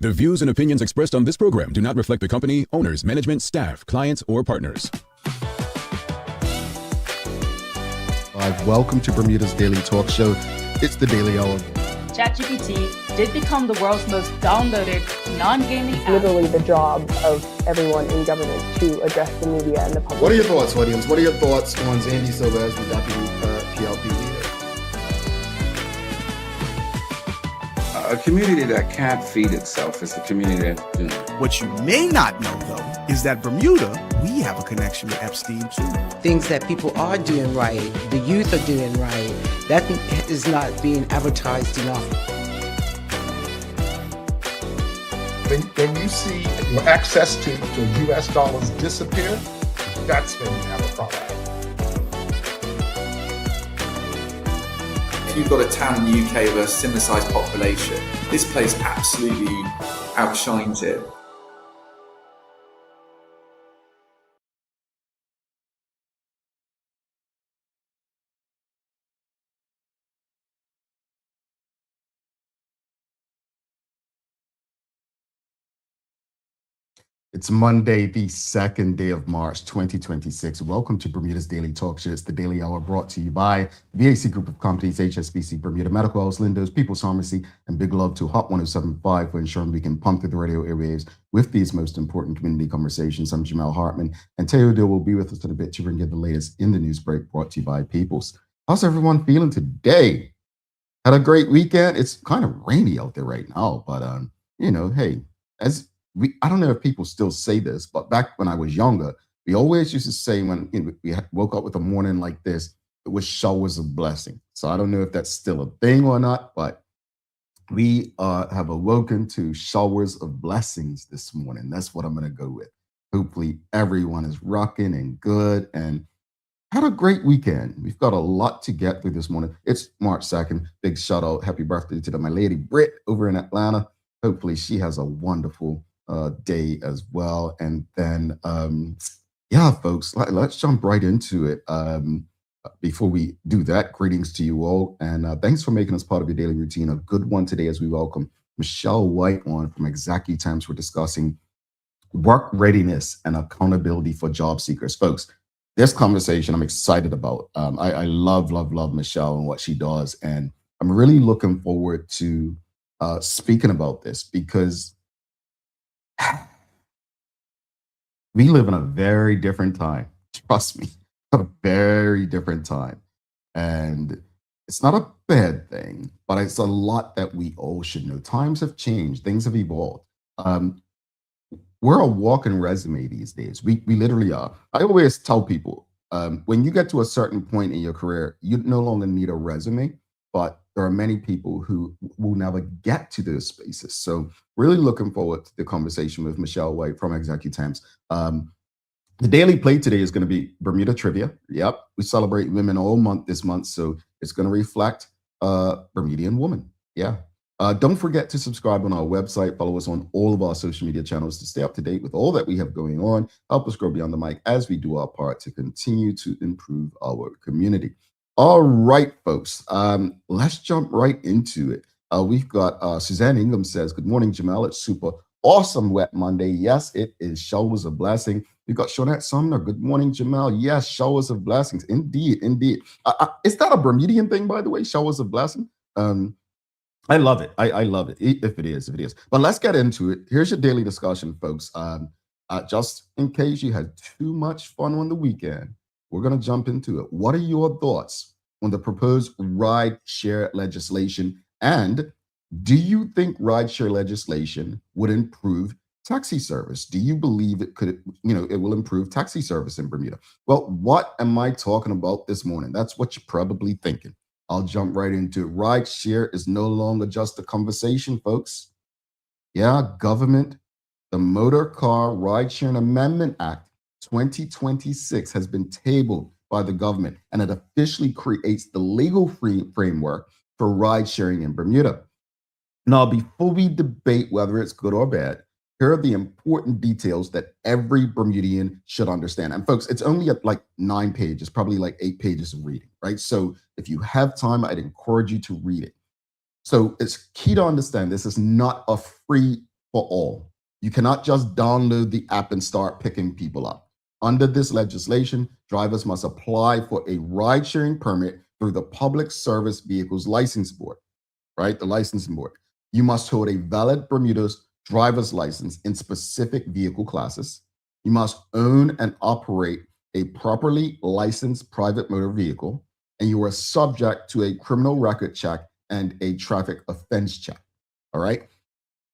The views and opinions expressed on this program do not reflect the company, owners, management, staff, clients, or partners. Welcome to Bermuda's Daily Talk Show. It's the Daily Hour. ChatGPT did become the world's most downloaded non-gaming app. Literally the job of everyone in government to address the media and the public. What are your thoughts, audience? What are your thoughts on Zandy Silva as the deputy PLP leader? A community that can't feed itself is a community that's doomed. What you may not know, though, is that Bermuda, we have a connection with Epstein, too. Things that people are doing right, the youth are doing right, that is not being advertised enough. When you see your access to US dollars disappear, that's when you have a problem. You've got a town in the UK with a similar sized population. This place absolutely outshines it. It's Monday, the 2nd day of March, 2026. Welcome to Bermuda's Daily Talk Show. It's the Daily Hour brought to you by the VAC Group of Companies, HSBC, Bermuda Medical House, Lindo's, People's Pharmacy, and big love to Hot 107.5 for ensuring we can pump through the radio airwaves with these most important community conversations. I'm Jamal Hartman, and Teo Dill will be with us in a bit to bring you the latest in the news break brought to you by People's. How's everyone feeling today? Had a great weekend. It's kind of rainy out there right now, but hey, I don't know if people still say this, but back when I was younger, we always used to say when we woke up with a morning like this, it was showers of blessing. So I don't know if that's still a thing or not, but we have awoken to showers of blessings this morning. That's what I'm going to go with. Hopefully everyone is rocking and good and had a great weekend. We've got a lot to get through this morning. It's March 2nd. Big shout out. Happy birthday to my lady Britt over in Atlanta. Hopefully she has a wonderful day as well. And then folks, let's jump right into it. Before we do that, greetings to you all, and thanks for making us part of your daily routine. A good one today as we welcome Michelle White on from Executemps. We're discussing work readiness and accountability for job seekers. Folks, this conversation I'm excited about. I love Michelle and what she does, and I'm really looking forward to speaking about this because we live in a very different time. Trust me, a very different time. And it's not a bad thing, but it's a lot that we all should know. Times have changed. Things have evolved. We're a walking resume these days. We literally are. I always tell people, when you get to a certain point in your career, you no longer need a resume, but there are many people who will never get to those spaces. So really looking forward to the conversation with Michelle White from Executemps. The daily play today is going to be Bermuda trivia. Yep, we celebrate women all month this month, so it's going to reflect Bermudian woman. Yeah. Don't forget to subscribe on our website. Follow us on all of our social media channels to stay up to date with all that we have going on. Help us grow beyond the mic as we do our part to continue to improve our community. All right, folks, let's jump right into it. We've got Suzanne Ingham says, good morning, Jamal. It's super awesome wet Monday. Yes, it is showers of blessing. We've got Shawnette Sumner. Good morning, Jamal. Yes, showers of blessings. Indeed. Is that a Bermudian thing, by the way, showers of blessing? I love it. I love it, if it is. But let's get into it. Here's your daily discussion, folks. Just in case you had too much fun on the weekend, we're going to jump into it. What are your thoughts on the proposed ride-share legislation? And do you think ride-share legislation would improve taxi service? Do you believe it could, it will improve taxi service in Bermuda? Well, what am I talking about this morning? That's what you're probably thinking. I'll jump right into it. Ride-share is no longer just a conversation, folks. Yeah, government, the Motor Car Ride-Sharing Amendment Act 2026 has been tabled by the government, and it officially creates the legal framework for ride sharing in Bermuda. Now, before we debate whether it's good or bad, here are the important details that every Bermudian should understand. And folks, it's only at like 9 pages, probably like 8 pages of reading, right? So if you have time, I'd encourage you to read it. So it's key to understand this is not a free for all. You cannot just download the app and start picking people up. Under this legislation, drivers must apply for a ride-sharing permit through the Public Service Vehicles License Board, right? The licensing board. You must hold a valid Bermuda's driver's license in specific vehicle classes. You must own and operate a properly licensed private motor vehicle, and you are subject to a criminal record check and a traffic offense check. All right.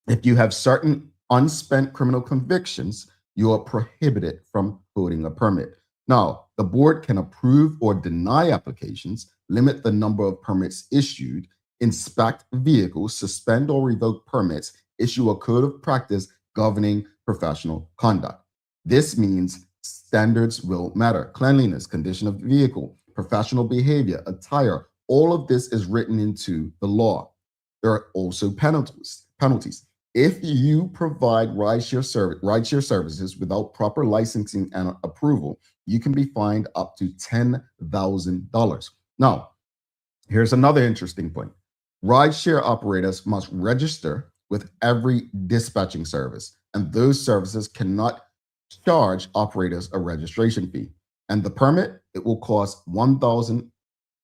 If you have certain unspent criminal convictions, you are prohibited from holding a permit. Now, the board can approve or deny applications, limit the number of permits issued, inspect vehicles, suspend or revoke permits, issue a code of practice governing professional conduct. This means standards will matter. Cleanliness, condition of the vehicle, professional behavior, attire, all of this is written into the law. There are also penalties. If you provide rideshare services without proper licensing and approval, you can be fined up to $10,000. Now, here's another interesting point. Rideshare operators must register with every dispatching service, and those services cannot charge operators a registration fee. And the permit, it will cost $1,000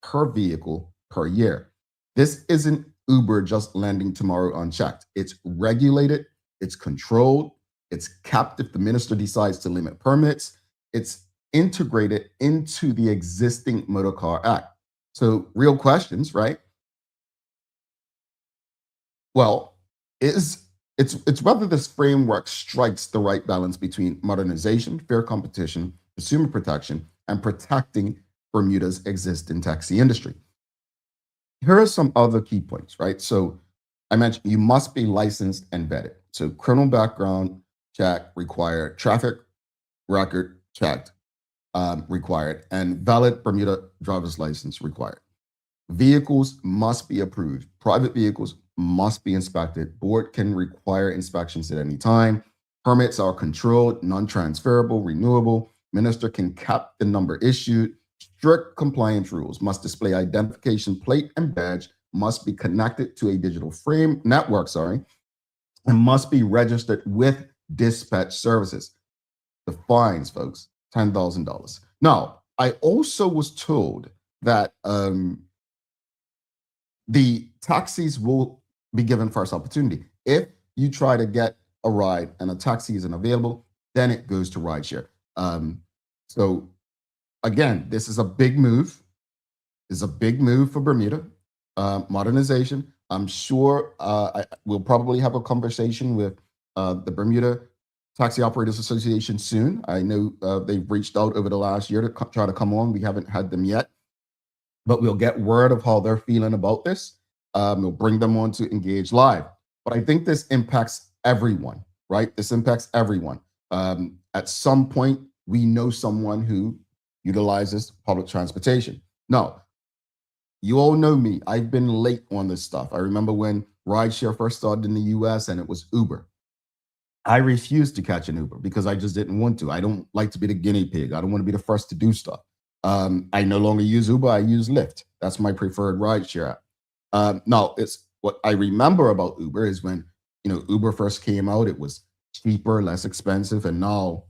per vehicle per year. This isn't Uber just landing tomorrow unchecked. It's regulated, it's controlled, it's capped if the minister decides to limit permits. It's integrated into the existing Motor Car Act. So real questions, right? Well, it's whether this framework strikes the right balance between modernization, fair competition, consumer protection, and protecting Bermuda's existing taxi industry. Here are some other key points, right? So I mentioned you must be licensed and vetted. So criminal background check required, traffic record checked required, and valid Bermuda driver's license required. Vehicles must be approved. Private vehicles must be inspected. Board can require inspections at any time. Permits are controlled, non-transferable, renewable. Minister can cap the number issued. Strict compliance rules must display identification plate and badge, must be connected to a digital network, and must be registered with dispatch services. The fines, folks, $10,000. Now, I also was told that the taxis will be given first opportunity. If you try to get a ride and a taxi isn't available, then it goes to rideshare. So again, this is a big move. It's a big move for Bermuda. Modernization. I'm sure we'll probably have a conversation with the Bermuda Taxi Operators Association soon. I know they've reached out over the last year to try to come on. We haven't had them yet, but we'll get word of how they're feeling about this. We'll bring them on to engage live. But I think this impacts everyone, right? This impacts everyone. At some point, we know someone who utilizes public transportation. Now, you all know me. I've been late on this stuff. I remember when rideshare first started in the US and it was Uber. I refused to catch an Uber because I just didn't want to. I don't like to be the guinea pig. I don't want to be the first to do stuff. I no longer use Uber. I use Lyft. That's my preferred rideshare app. Now, it's what I remember about Uber is when Uber first came out, it was cheaper, less expensive, and now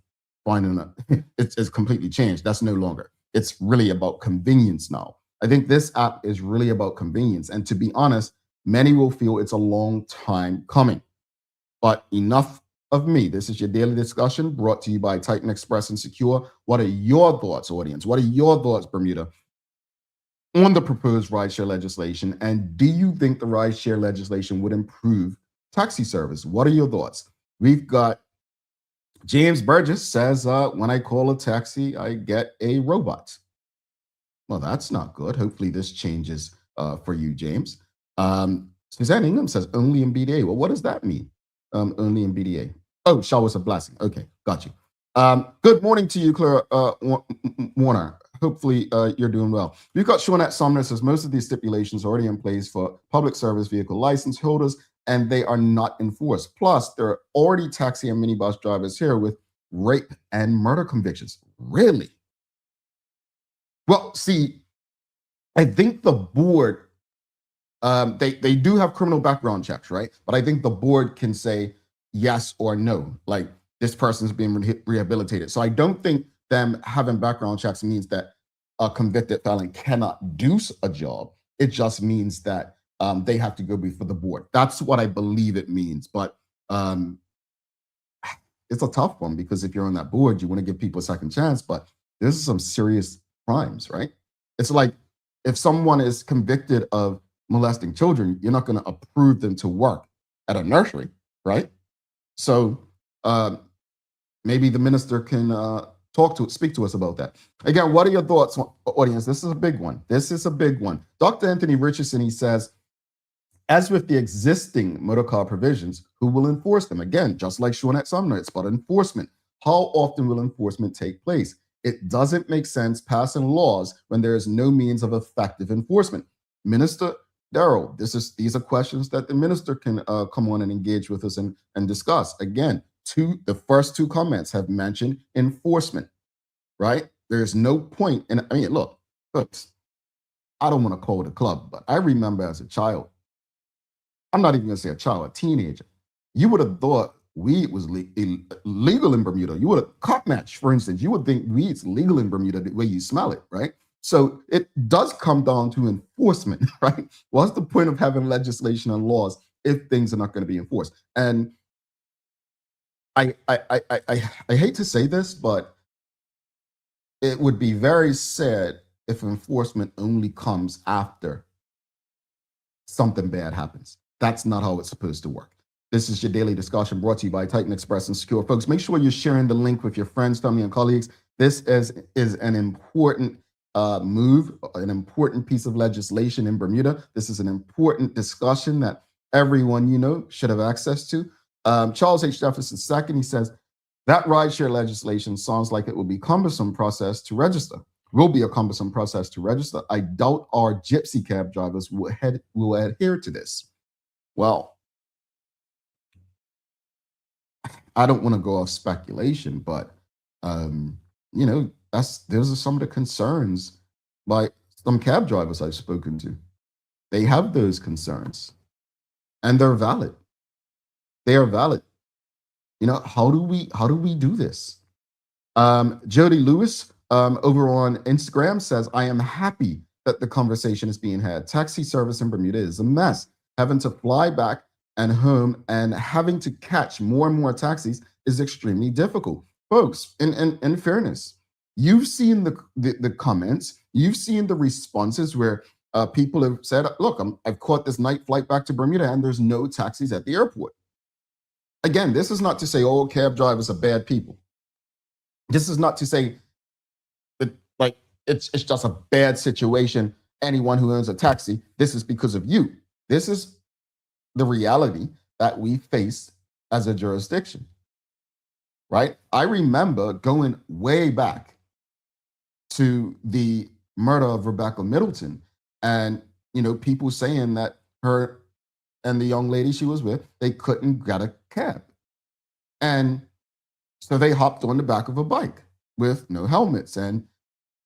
it's completely changed. That's no longer. It's really about convenience now. I think this app is really about convenience. And to be honest, many will feel it's a long time coming. But enough of me. This is your daily discussion brought to you by Titan Express and Secure. What are your thoughts, audience? What are your thoughts, Bermuda, on the proposed rideshare legislation? And do you think the rideshare legislation would improve taxi service? What are your thoughts? We've got James Burgess says, when I call a taxi, I get a robot. Well, that's not good. Hopefully this changes for you, James. Suzanne Ingham says, only in BDA. Well, what does that mean? Only in BDA. Oh, showers a blessing. Okay, got you. Good morning to you, Clara Warner. Hopefully you're doing well. We've got Shawnette Sumner says, most of these stipulations are already in place for public service vehicle license holders, and they are not enforced. Plus, there are already taxi and minibus drivers here with rape and murder convictions. Really? Well, see, I think the board, they do have criminal background checks, right? But I think the board can say, yes or no, like this person's being rehabilitated. So I don't think them having background checks means that a convicted felon cannot do a job. It just means that they have to go before the board. That's what I believe it means. But it's a tough one, because if you're on that board, you want to give people a second chance, but this is some serious crimes, right? It's like if someone is convicted of molesting children, you're not going to approve them to work at a nursery, right? So maybe the minister can speak to us about that. Again, what are your thoughts, audience? This is a big one. This is a big one. Dr. Anthony Richardson, he says, as with the existing motor car provisions, who will enforce them? Again, just like Sean at Sumner, it's about enforcement. How often will enforcement take place? It doesn't make sense passing laws when there is no means of effective enforcement. Minister Darrell, these are questions that the minister can come on and engage with us and discuss. Again, the first two comments have mentioned enforcement, right? There's no point. And I mean, look, folks, I don't want to call it a club, but I remember as a child, I'm not even going to say a child, a teenager, you would have thought weed was legal in Bermuda. You would have cop match, for instance. You would think weed's legal in Bermuda the way you smell it, right? So it does come down to enforcement, right? What's the point of having legislation and laws if things are not going to be enforced? And I hate to say this, but it would be very sad if enforcement only comes after something bad happens. That's not how it's supposed to work. This is your daily discussion brought to you by Titan Express and Secure. Folks, make sure you're sharing the link with your friends, family, and colleagues. This is an important move, an important piece of legislation in Bermuda. This is an important discussion that everyone you know should have access to. Charles H. Jefferson II, he says, that rideshare legislation sounds like it will be a cumbersome process to register. I doubt our gypsy cab drivers will adhere to this. Well, I don't want to go off speculation, but you know, those are some of the concerns by some cab drivers I've spoken to. They have those concerns, and they're valid. They are valid. You know, how do we do this? Jody Lewis over on Instagram says, I am happy that the conversation is being had. Taxi service in Bermuda is a mess. Having to fly back and home and having to catch more and more taxis is extremely difficult. Folks, in fairness, you've seen the comments, you've seen the responses where people have said, look, I've caught this night flight back to Bermuda and there's no taxis at the airport. Again, this is not to say all cab drivers are bad people. This is not to say that like it's just a bad situation. Anyone who owns a taxi, this is because of you. This is the reality that we face as a jurisdiction, right? I remember going way back to the murder of Rebecca Middleton, and you know, people saying that her and the young lady she was with, they couldn't get a cab. And so they hopped on the back of a bike with no helmets, and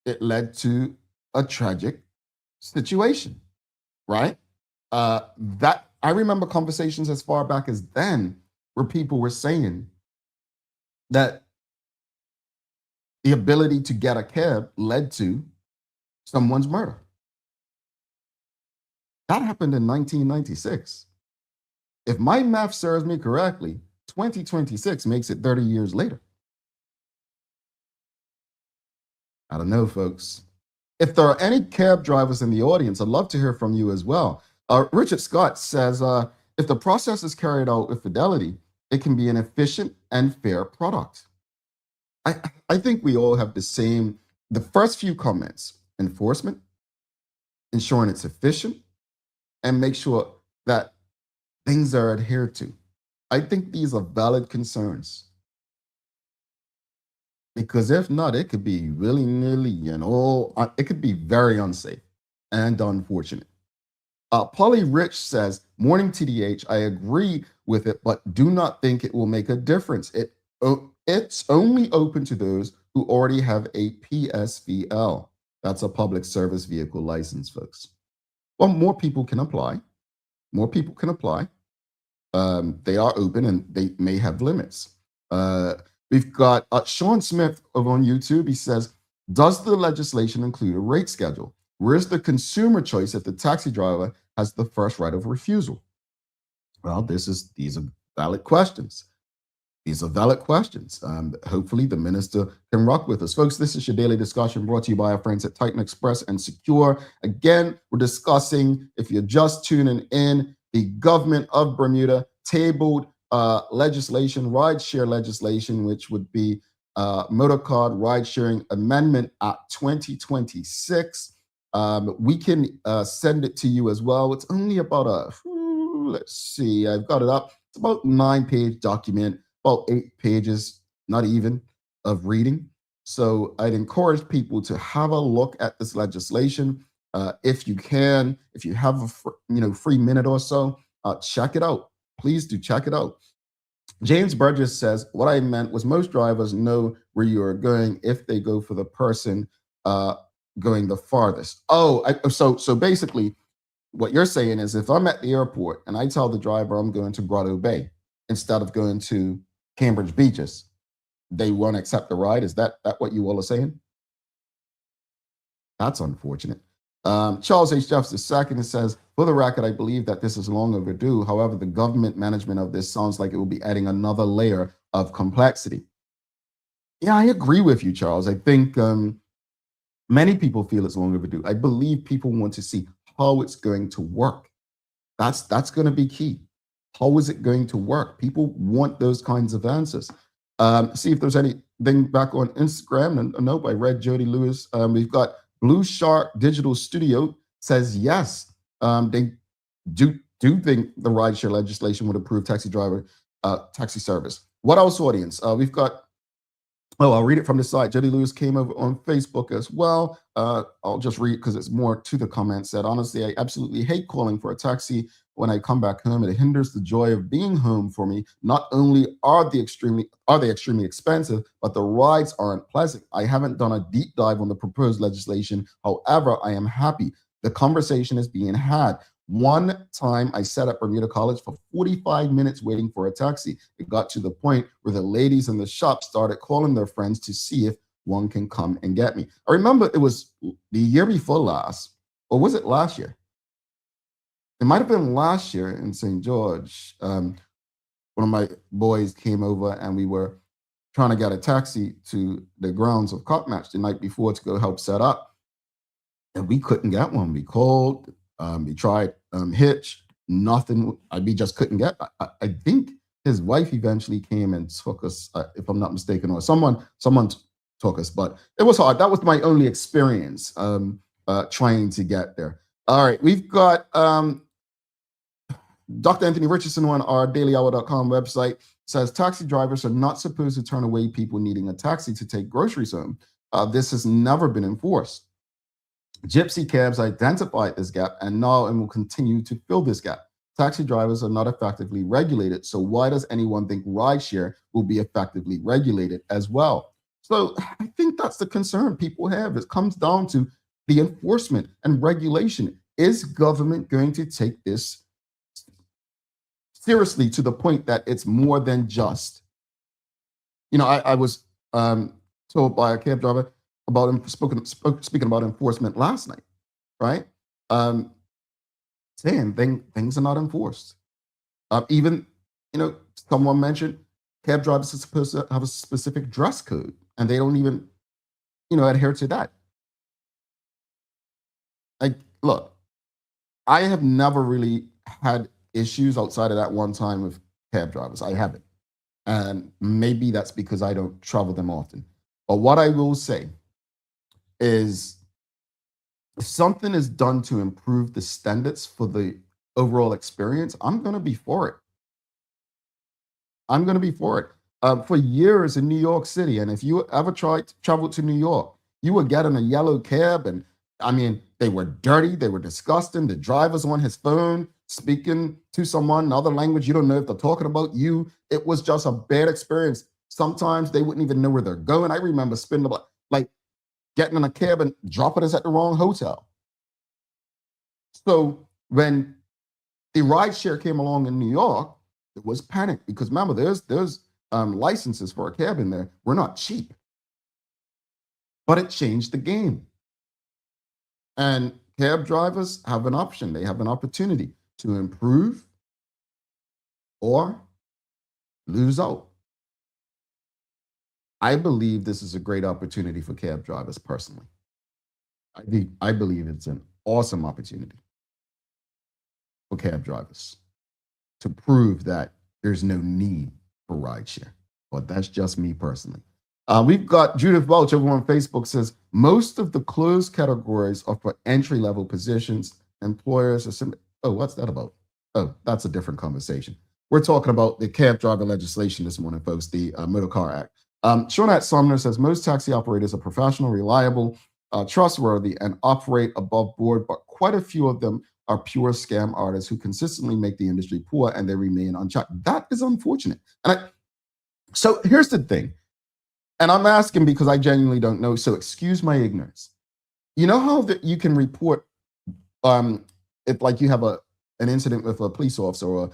it led to a tragic situation, right? That I remember conversations as far back as then where people were saying that the ability to get a cab led to someone's murder. That happened in 1996. If my math serves me correctly, 2026 makes it 30 years later. I don't know, folks. If there are any cab drivers in the audience, I'd love to hear from you as well. Richard Scott says, if the process is carried out with fidelity, it can be an efficient and fair product. I think we all have the first few comments: enforcement, ensuring it's efficient, and make sure that things are adhered to. I think these are valid concerns. Because if not, it could be willy-nilly and it could be very unsafe and unfortunate. Polly Rich says, morning TDH, I agree with it, but do not think it will make a difference. It's only open to those who already have a PSVL. That's a public service vehicle license, folks. Well, more people can apply. More people can apply. They are open and they may have limits. We've got Sean Smith over on YouTube. He says, does the legislation include a rate schedule? Where's the consumer choice if the taxi driver has the first right of refusal? Well, these are valid questions. These are valid questions. Hopefully the minister can rock with us. Folks, this is your daily discussion brought to you by our friends at Titan Express and Secure. Again, we're discussing, if you're just tuning in, the government of Bermuda tabled legislation, rideshare legislation, which would be Motorcard Ride Sharing Amendment Act 2026. We can send it to you as well. It's only about let's see, I've got it up. It's about 9-page document, about 8 pages, not even, of reading. So I'd encourage people to have a look at this legislation. If you can, if you have a free minute or so, check it out. Please do check it out. James Burgess says, what I meant was most drivers know where you are going if they go for the person going the farthest. So basically, what you're saying is if I'm at the airport and I tell the driver I'm going to Grotto Bay instead of going to Cambridge Beaches, they won't accept the ride. Is that what you all are saying? That's unfortunate. Charles H. Jeffs II says, for the record, I believe that this is long overdue. However, the government management of this sounds like it will be adding another layer of complexity. Yeah, I agree with you, Charles. I think many people feel it's long overdue. I believe people want to see how it's going to work. That's going to be key. How is it going to work? People want those kinds of answers. See if there's anything back on Instagram. And nope, I read Jody Lewis. We've got Blue Shark Digital Studio says yes. They do think the rideshare legislation would approve taxi service. What else, audience? We've got. I'll read it from the site. Jody Lewis came over on Facebook as well. I'll just read because it's more to the comments. Said, honestly, I absolutely hate calling for a taxi when I come back home. It hinders the joy of being home for me. Not only are they extremely expensive, but the rides aren't pleasant. I haven't done a deep dive on the proposed legislation. However, I am happy the conversation is being had. One time I sat at Bermuda College for 45 minutes waiting for a taxi. It got to the point where the ladies in the shop started calling their friends to see if one can come and get me. I remember it was the year before last, or was it last year? It might have been last year in St. George. One of my boys came over and we were trying to get a taxi to the grounds of Cop Match the night before to go help set up. And we couldn't get one. We called, we tried Hitch, nothing. We just couldn't get. I think his wife eventually came and took us, if I'm not mistaken, or someone took us, but it was hard. That was my only experience trying to get there. All right, we've got Dr. Anthony Richardson on our dailyhour.com website says taxi drivers are not supposed to turn away people needing a taxi to take groceries home. This has never been enforced. Gypsy cabs identified this gap and now and will continue to fill this gap. Taxi drivers are not effectively regulated, so why does anyone think rideshare will be effectively regulated as well? So I think that's the concern people have. It comes down to the enforcement and regulation. Is government going to take this seriously to the point that it's more than just? I was told by a cab driver about speaking about enforcement last night, right? Saying things are not enforced. Even, someone mentioned cab drivers are supposed to have a specific dress code, and they don't even, adhere to that. Like, look, I have never really had issues outside of that one time with cab drivers. I haven't. And maybe that's because I don't travel them often. But what I will say is if something is done to improve the standards for the overall experience, I'm going to be for it. I'm going to be for it. For years in New York City, and if you ever traveled to New York, you would get in a yellow cab, and they were dirty, they were disgusting. The driver's on his phone speaking to someone in other language. You don't know if they're talking about you. It was just a bad experience. Sometimes they wouldn't even know where they're going. I remember spending getting in a cab and dropping us at the wrong hotel. So when the rideshare came along in New York, There was panic because remember, there's licenses for a cab in there. We're not cheap, but it changed the game. And cab drivers have an option. They have an opportunity to improve or lose out. I believe this is a great opportunity for cab drivers personally. I believe it's an awesome opportunity for cab drivers to prove that there's no need for rideshare. But that's just me personally. We've got Judith Welch over on Facebook says, most of the closed categories are for entry-level positions. Employers are oh, what's that about? Oh, that's a different conversation. We're talking about the cab driver legislation this morning, folks, the Motor Car Act. Shonat Sumner says, most taxi operators are professional, reliable, trustworthy, and operate above board, but quite a few of them are pure scam artists who consistently make the industry poor and they remain unchecked. That is unfortunate. So here's the thing. And I'm asking because I genuinely don't know. So excuse my ignorance. You know how that you can report if like you have an incident with a police officer or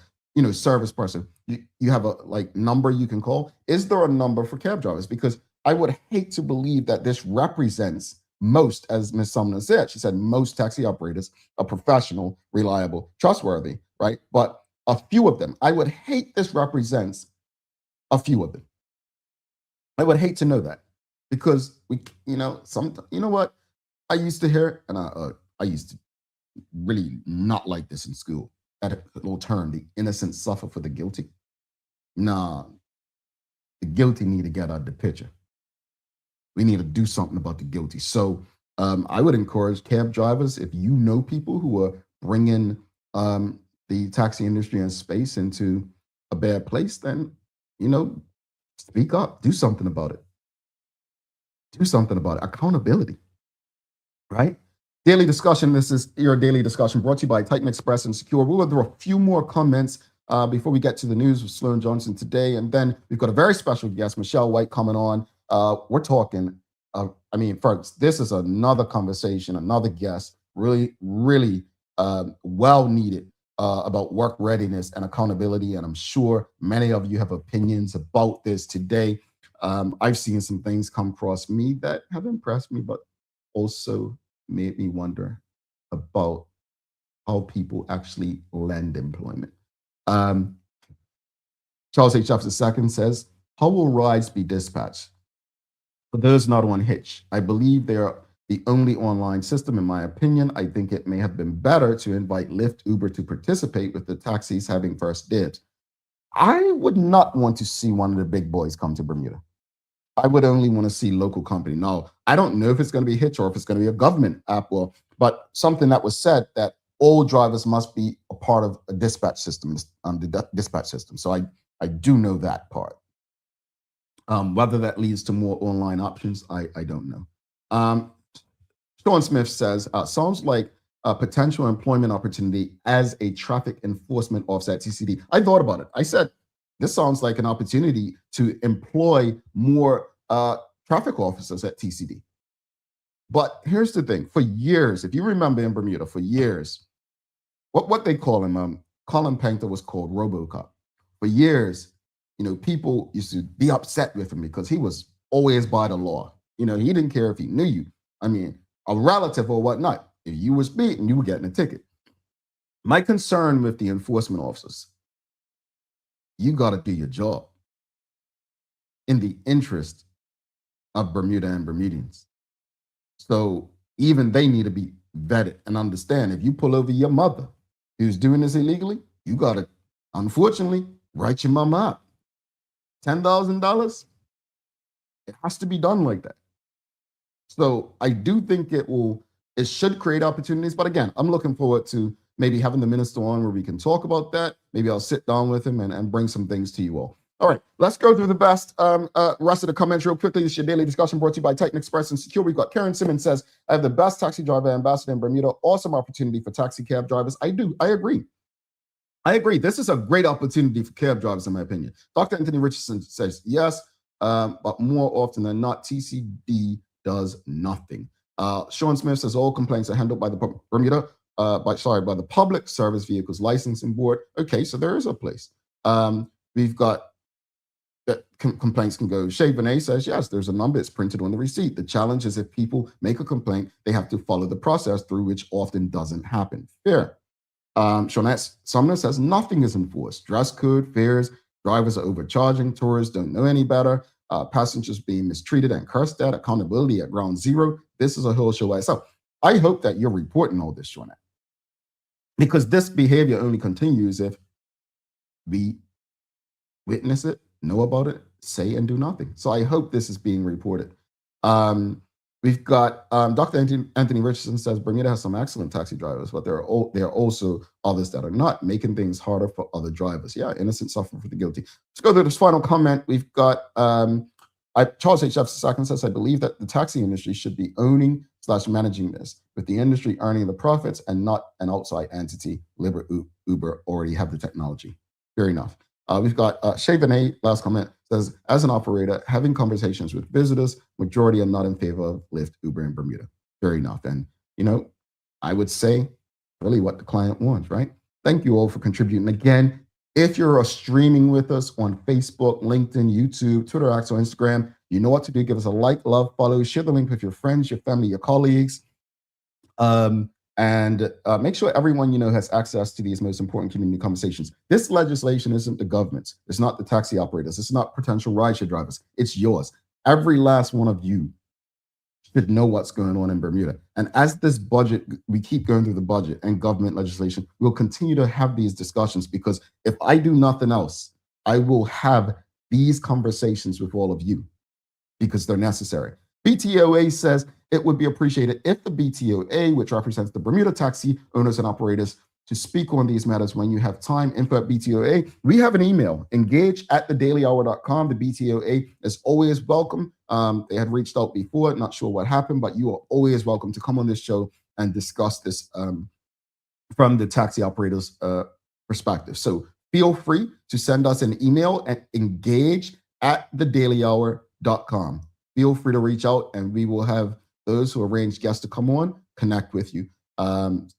service person, you have a number you can call. Is there a number for cab drivers? Because I would hate to believe that this represents most, as Ms. Sumner said. She said most taxi operators are professional, reliable, trustworthy, right? But a few of them, I would hate this represents a few of them. I would hate to know that because you know what? I used to hear, and I used to really not like this in school. That little term, the innocent suffer for the guilty. Nah, the guilty need to get out of the picture. We need to do something about the guilty. So I would encourage cab drivers, if you know people who are bringing the taxi industry and space into a bad place, then, speak up, do something about it. Do something about it. Accountability, right? Daily discussion. This is your daily discussion brought to you by Titan Express and Secure. We'll go through a few more comments before we get to the news with Sloan Johnson today. And then we've got a very special guest, Michelle White, coming on. We're talking, folks, this is another conversation, another guest, really, really well needed about work readiness and accountability. And I'm sure many of you have opinions about this today. I've seen some things come across me that have impressed me, but also made me wonder about how people actually lend employment. Charles H. Jefferson II says, how will rides be dispatched? For those not on Hitch, I believe they are the only online system, in my opinion. I think it may have been better to invite Lyft, Uber to participate with the taxis having first dibs. I would not want to see one of the big boys come to Bermuda. I would only want to see local company. Now, I don't know if it's going to be Hitch or if it's going to be a government app, but something that was said that all drivers must be a part of a dispatch system, the dispatch system. So I do know that part. Whether that leads to more online options, I don't know. Sean Smith says, sounds like a potential employment opportunity as a traffic enforcement officer at TCD. I thought about it. I said, this sounds like an opportunity to employ more traffic officers at TCD. But here's the thing. For years, if you remember in Bermuda, for years, what they call him, Colin Painter was called RoboCop. For years, people used to be upset with him because he was always by the law. He didn't care if he knew you. A relative or whatnot. If you was beaten, you were getting a ticket. My concern with the enforcement officers, you got to do your job in the interest of Bermuda and Bermudians. So even they need to be vetted and understand if you pull over your mother who's doing this illegally, you got to, unfortunately, write your mama up. $10,000, it has to be done like that. So I do think it should create opportunities. But again, I'm looking forward to maybe having the minister on where we can talk about that. Maybe I'll sit down with him and bring some things to you all. All right, let's go through the rest of the comments real quickly. This is your daily discussion brought to you by Titan Express and Secure. We've got Karen Simmons says, I have the best taxi driver ambassador in Bermuda. Awesome opportunity for taxi cab drivers. I agree. This is a great opportunity for cab drivers, in my opinion. Dr. Anthony Richardson says, yes, but more often than not, TCD does nothing. Sean Smith says all complaints are handled by the by the Public Service Vehicles Licensing Board. Okay, so there is a place. We've got that complaints can go. Shay Benet says, yes, there's a number, it's printed on the receipt. The challenge is if people make a complaint, they have to follow the process through, which often doesn't happen. Fair. Shawnette Sumner says, nothing is enforced. Dress code, fares, drivers are overcharging, tourists don't know any better, passengers being mistreated and cursed at, accountability at ground zero. This is a whole show by itself. I hope that you're reporting all this, Shawnette, because this behavior only continues if we witness it, know about it, say and do nothing. So I hope this is being reported. We've got Dr. Anthony Richardson says Bermuda has some excellent taxi drivers, but there are also others that are not, making things harder for other drivers. Yeah, innocent suffering for the guilty. Let's go to this final comment. We've got Charles H. Jefferson says, I believe that the taxi industry should be owning/managing this, with the industry earning the profits and not an outside entity. Uber already have the technology. Fair enough. We've got Shay Benet, last comment, says, as an operator, having conversations with visitors, majority are not in favor of Lyft, Uber in Bermuda. Fair enough. And, I would say really what the client wants, right? Thank you all for contributing. Again, if you're streaming with us on Facebook, LinkedIn, YouTube, Twitter, X, or Instagram, you know what to do. Give us a like, love, follow, share the link with your friends, your family, your colleagues. And make sure everyone has access to these most important community conversations. This legislation isn't the government's. It's not the taxi operators. It's not potential rideshare drivers. It's yours. Every last one of you should know what's going on in Bermuda. And as this budget, we keep going through the budget and government legislation, we'll continue to have these discussions, because if I do nothing else, I will have these conversations with all of you because they're necessary. BTOA says, it would be appreciated if the BTOA, which represents the Bermuda taxi owners and operators, to speak on these matters when you have time. Info at BTOA. We have an email, engage@thedailyhour.com. The BTOA is always welcome. They had reached out before, not sure what happened, but you are always welcome to come on this show and discuss this from the taxi operators' perspective. So feel free to send us an email at engage@thedailyhour.com. Feel free to reach out, and we will have those who arrange guests to come on connect with you.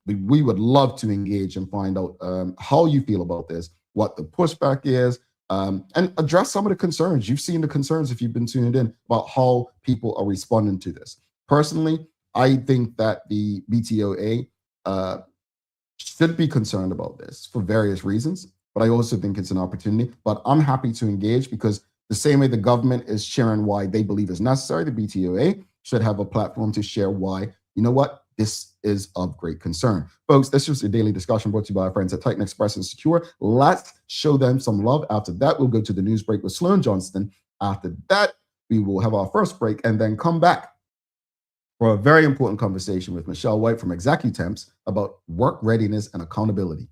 We would love to engage and find out how you feel about this, what the pushback is, and address some of the concerns. You've seen the concerns if you've been tuned in about how people are responding to this. Personally, I think that the BTOA should be concerned about this for various reasons, but I also think it's an opportunity. But I'm happy to engage, because the same way the government is sharing why they believe is necessary, the BTOA should have a platform to share why, this is of great concern. Folks, this was a daily discussion brought to you by our friends at Titan Express and Secure. Let's show them some love. After that, we'll go to the news break with Sloan Johnston. After that, we will have our first break and then come back for a very important conversation with Michelle White from Executemps about work readiness and accountability.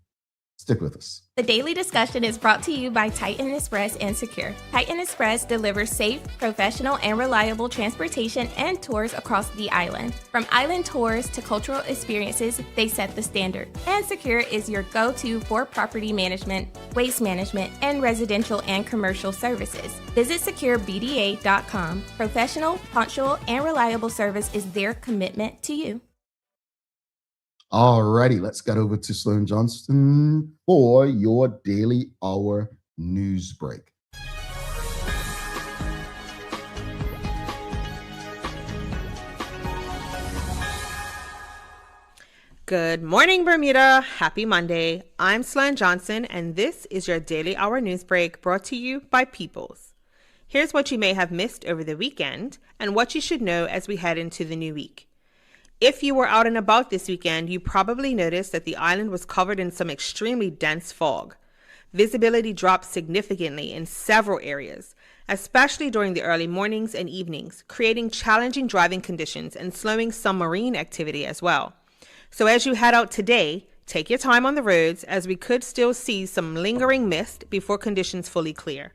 Stick with us. The daily discussion is brought to you by Titan Express and Secure. Titan Express delivers safe, professional, and reliable transportation and tours across the island. From island tours to cultural experiences, they set the standard. And Secure is your go-to for property management, waste management, and residential and commercial services. Visit securebda.com. Professional, punctual, and reliable service is their commitment to you. Alrighty, let's get over to Sloan Johnston for your Daily Hour news break. Good morning, Bermuda. Happy Monday. I'm Sloan Johnson, and this is your Daily Hour news break brought to you by Peoples. Here's what you may have missed over the weekend and what you should know as we head into the new week. If you were out and about this weekend, you probably noticed that the island was covered in some extremely dense fog. Visibility dropped significantly in several areas, especially during the early mornings and evenings, creating challenging driving conditions and slowing some marine activity as well. So as you head out today, take your time on the roads, as we could still see some lingering mist before conditions fully clear.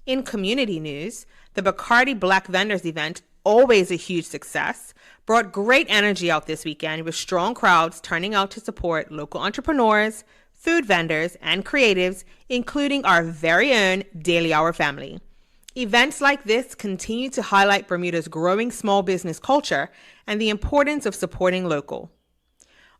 In community news, the Bacardi Black Vendors event, always a huge success, brought great energy out this weekend, with strong crowds turning out to support local entrepreneurs, food vendors, and creatives, including our very own Daily Hour family. Events like this continue to highlight Bermuda's growing small business culture and the importance of supporting local.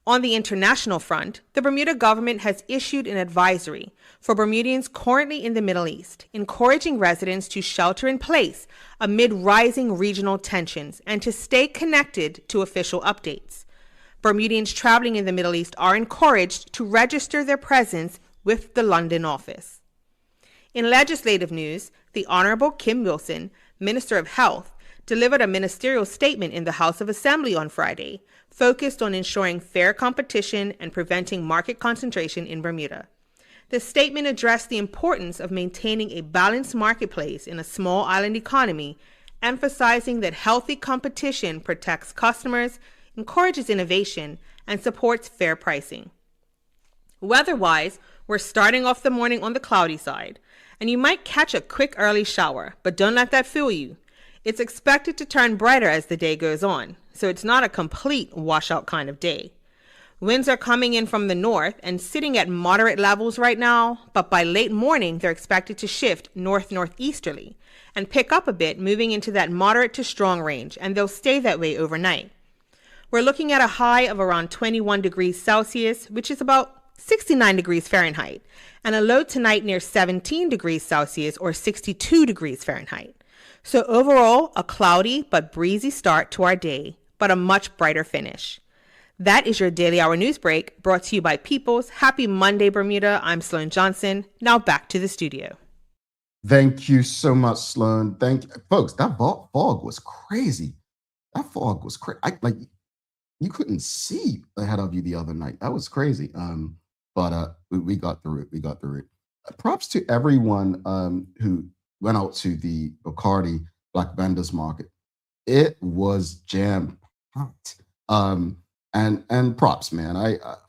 On the international front, the Bermuda government has issued an advisory for Bermudians currently in the Middle East, encouraging residents to shelter in place amid rising regional tensions and to stay connected to official updates. Bermudians traveling in the Middle East are encouraged to register their presence with the London office. In legislative news, the Honorable Kim Wilson, Minister of Health, delivered a ministerial statement in the House of Assembly on Friday, focused on ensuring fair competition and preventing market concentration in Bermuda. The statement addressed the importance of maintaining a balanced marketplace in a small island economy, emphasizing that healthy competition protects customers, encourages innovation, and supports fair pricing. Weather-wise, we're starting off the morning on the cloudy side, and you might catch a quick early shower, but don't let that fool you. It's expected to turn brighter as the day goes on, so it's not a complete washout kind of day. Winds are coming in from the north and sitting at moderate levels right now, but by late morning they're expected to shift north-northeasterly and pick up a bit, moving into that moderate to strong range, and they'll stay that way overnight. We're looking at a high of around 21 degrees Celsius, which is about 69 degrees Fahrenheit, and a low tonight near 17 degrees Celsius or 62 degrees Fahrenheit. So overall, a cloudy but breezy start to our day, but a much brighter finish. That is your Daily Hour News Break, brought to you by Peoples. Happy Monday, Bermuda. I'm Sloan Johnson. Now back to the studio. Thank you so much, Sloan. Thank you. Folks, that fog was crazy. That fog was crazy. Like, you couldn't see ahead of you the other night. That was crazy. But we got through it. We got through it. Props to everyone who went out to the Bacardi Black Vendors Market. It was jam-packed. And props, man.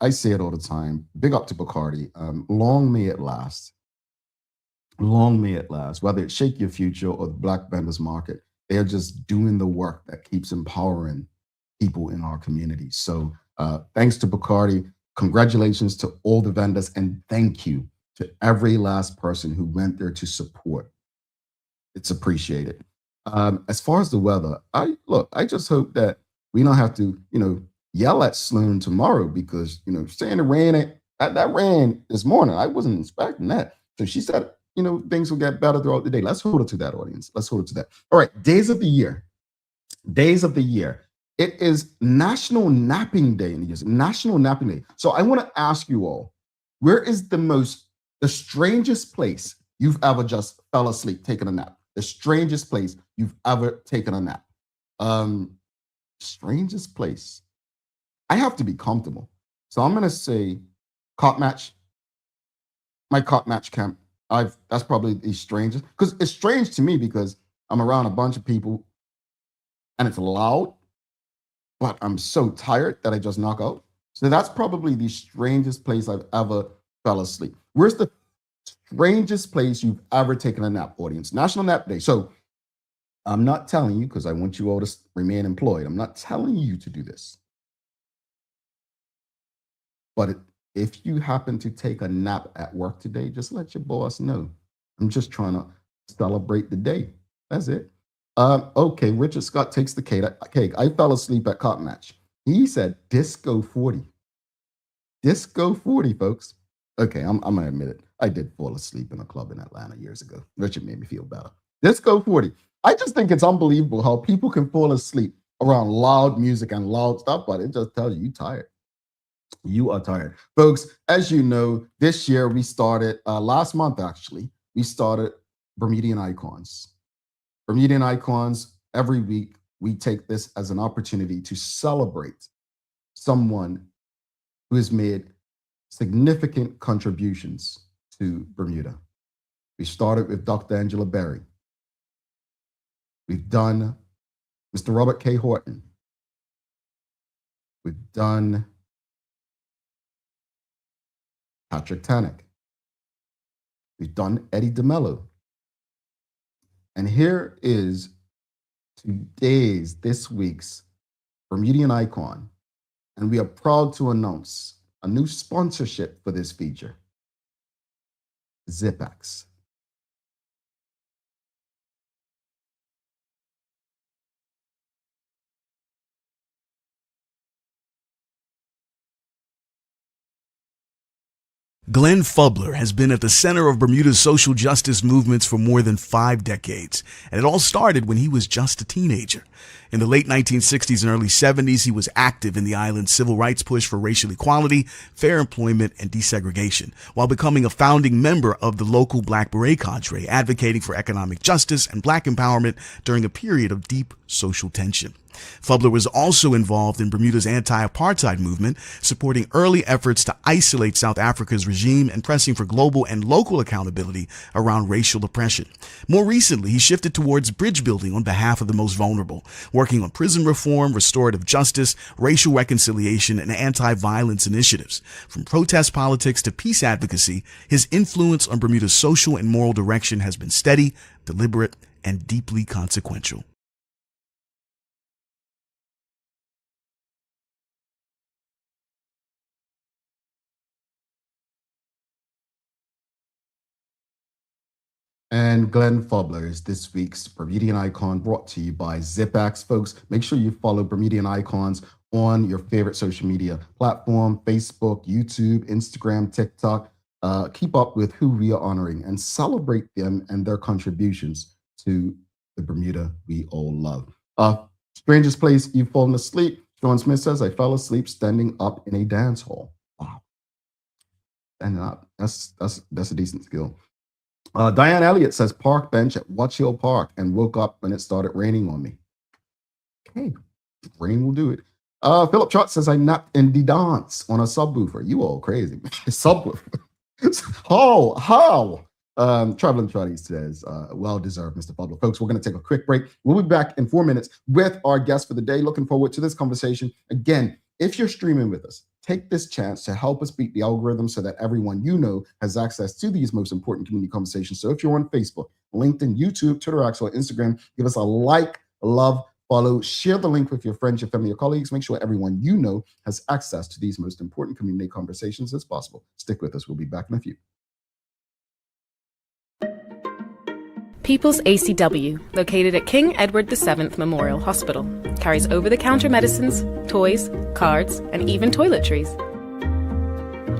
I say it all the time. Big up to Bacardi. Long may it last. Long may it last. Whether it's Shake Your Future or the Black Vendors Market, they're just doing the work that keeps empowering people in our community. So thanks to Bacardi. Congratulations to all the vendors, and thank you to every last person who went there to support. It's appreciated. As far as the weather, I just hope that we don't have to, yell at Sloan tomorrow because, saying it rain, that rain this morning, I wasn't expecting that. So she said, things will get better throughout the day. Let's hold it to that, audience. Let's hold it to that. All right, days of the year. Days of the year. It is National Napping Day in the US. National Napping Day. So I want to ask you all, where is the strangest place you've ever just fell asleep, taking a nap? The strangest place you've ever taken a nap. Strangest place. I have to be comfortable. So I'm gonna say cot match. My cot match camp. That's probably the strangest. Because it's strange to me because I'm around a bunch of people and it's loud, but I'm so tired that I just knock out. So that's probably the strangest place I've ever fell asleep. Where's the strangest place you've ever taken a nap, audience? National Nap Day. So I'm not telling you, because I want you all to remain employed. I'm not telling you to do this. But if you happen to take a nap at work today, just let your boss know. I'm just trying to celebrate the day. That's it. Okay, Richard Scott takes the cake. I fell asleep at cotton match. He said disco 40. Disco 40, folks. Okay, I'm gonna admit it. I did fall asleep in a club in Atlanta years ago. Richard made me feel better. Disco 40. I just think it's unbelievable how people can fall asleep around loud music and loud stuff, but it just tells you you're tired. You are tired. Folks, as you know, this year we started, last month actually, we started Bermudian Icons. Bermudian Icons, every week, we take this as an opportunity to celebrate someone who has made significant contributions to Bermuda. We started with Dr. Angela Berry. We've done Mr. Robert K. Horton. We've done Patrick Tannock. We've done Eddie DeMello. And here is this week's Bermudian Icon. And we are proud to announce a new sponsorship for this feature, Zipax. Glenn Fubler has been at the center of Bermuda's social justice movements for more than 5 decades, and it all started when he was just a teenager. In the late 1960s and early 70s, he was active in the island's civil rights push for racial equality, fair employment, and desegregation, while becoming a founding member of the local Black Beret cadre, advocating for economic justice and Black empowerment during a period of deep social tension. Fubler was also involved in Bermuda's anti-apartheid movement, supporting early efforts to isolate South Africa's regime and pressing for global and local accountability around racial oppression. More recently, he shifted towards bridge building on behalf of the most vulnerable, working on prison reform, restorative justice, racial reconciliation, and anti-violence initiatives. From protest politics to peace advocacy, his influence on Bermuda's social and moral direction has been steady, deliberate, and deeply consequential. And Glenn Fubler is this week's Bermudian Icon, brought to you by ZipX. Folks, make sure you follow Bermudian Icons on your favorite social media platform: Facebook, YouTube, Instagram, TikTok. Keep up with who we are honoring and celebrate them and their contributions to the Bermuda we all love. Strangest place you've fallen asleep. Sean Smith says, I fell asleep standing up in a dance hall. Wow. Standing up. That's a decent skill. Diane Elliott says, park bench at Watch Hill Park and woke up when it started raining on me. Okay, rain will do it. Philip Trott says, I napped in the dance on a subwoofer. You all crazy. Subwoofer. How? Traveling Trotty says, well deserved, Mr. Fubler. Folks, we're going to take a quick break. We'll be back in 4 minutes with our guest for the day. Looking forward to this conversation. Again, if you're streaming with us, take this chance to help us beat the algorithm so that everyone you know has access to these most important community conversations. So if you're on Facebook, LinkedIn, YouTube, Twitter, X, or Instagram, give us a like, love, follow, share the link with your friends, your family, your colleagues. Make sure everyone you know has access to these most important community conversations as possible. Stick with us. We'll be back in a few. People's ACW, located at King Edward VII Memorial Hospital, carries over-the-counter medicines, toys, cards, and even toiletries.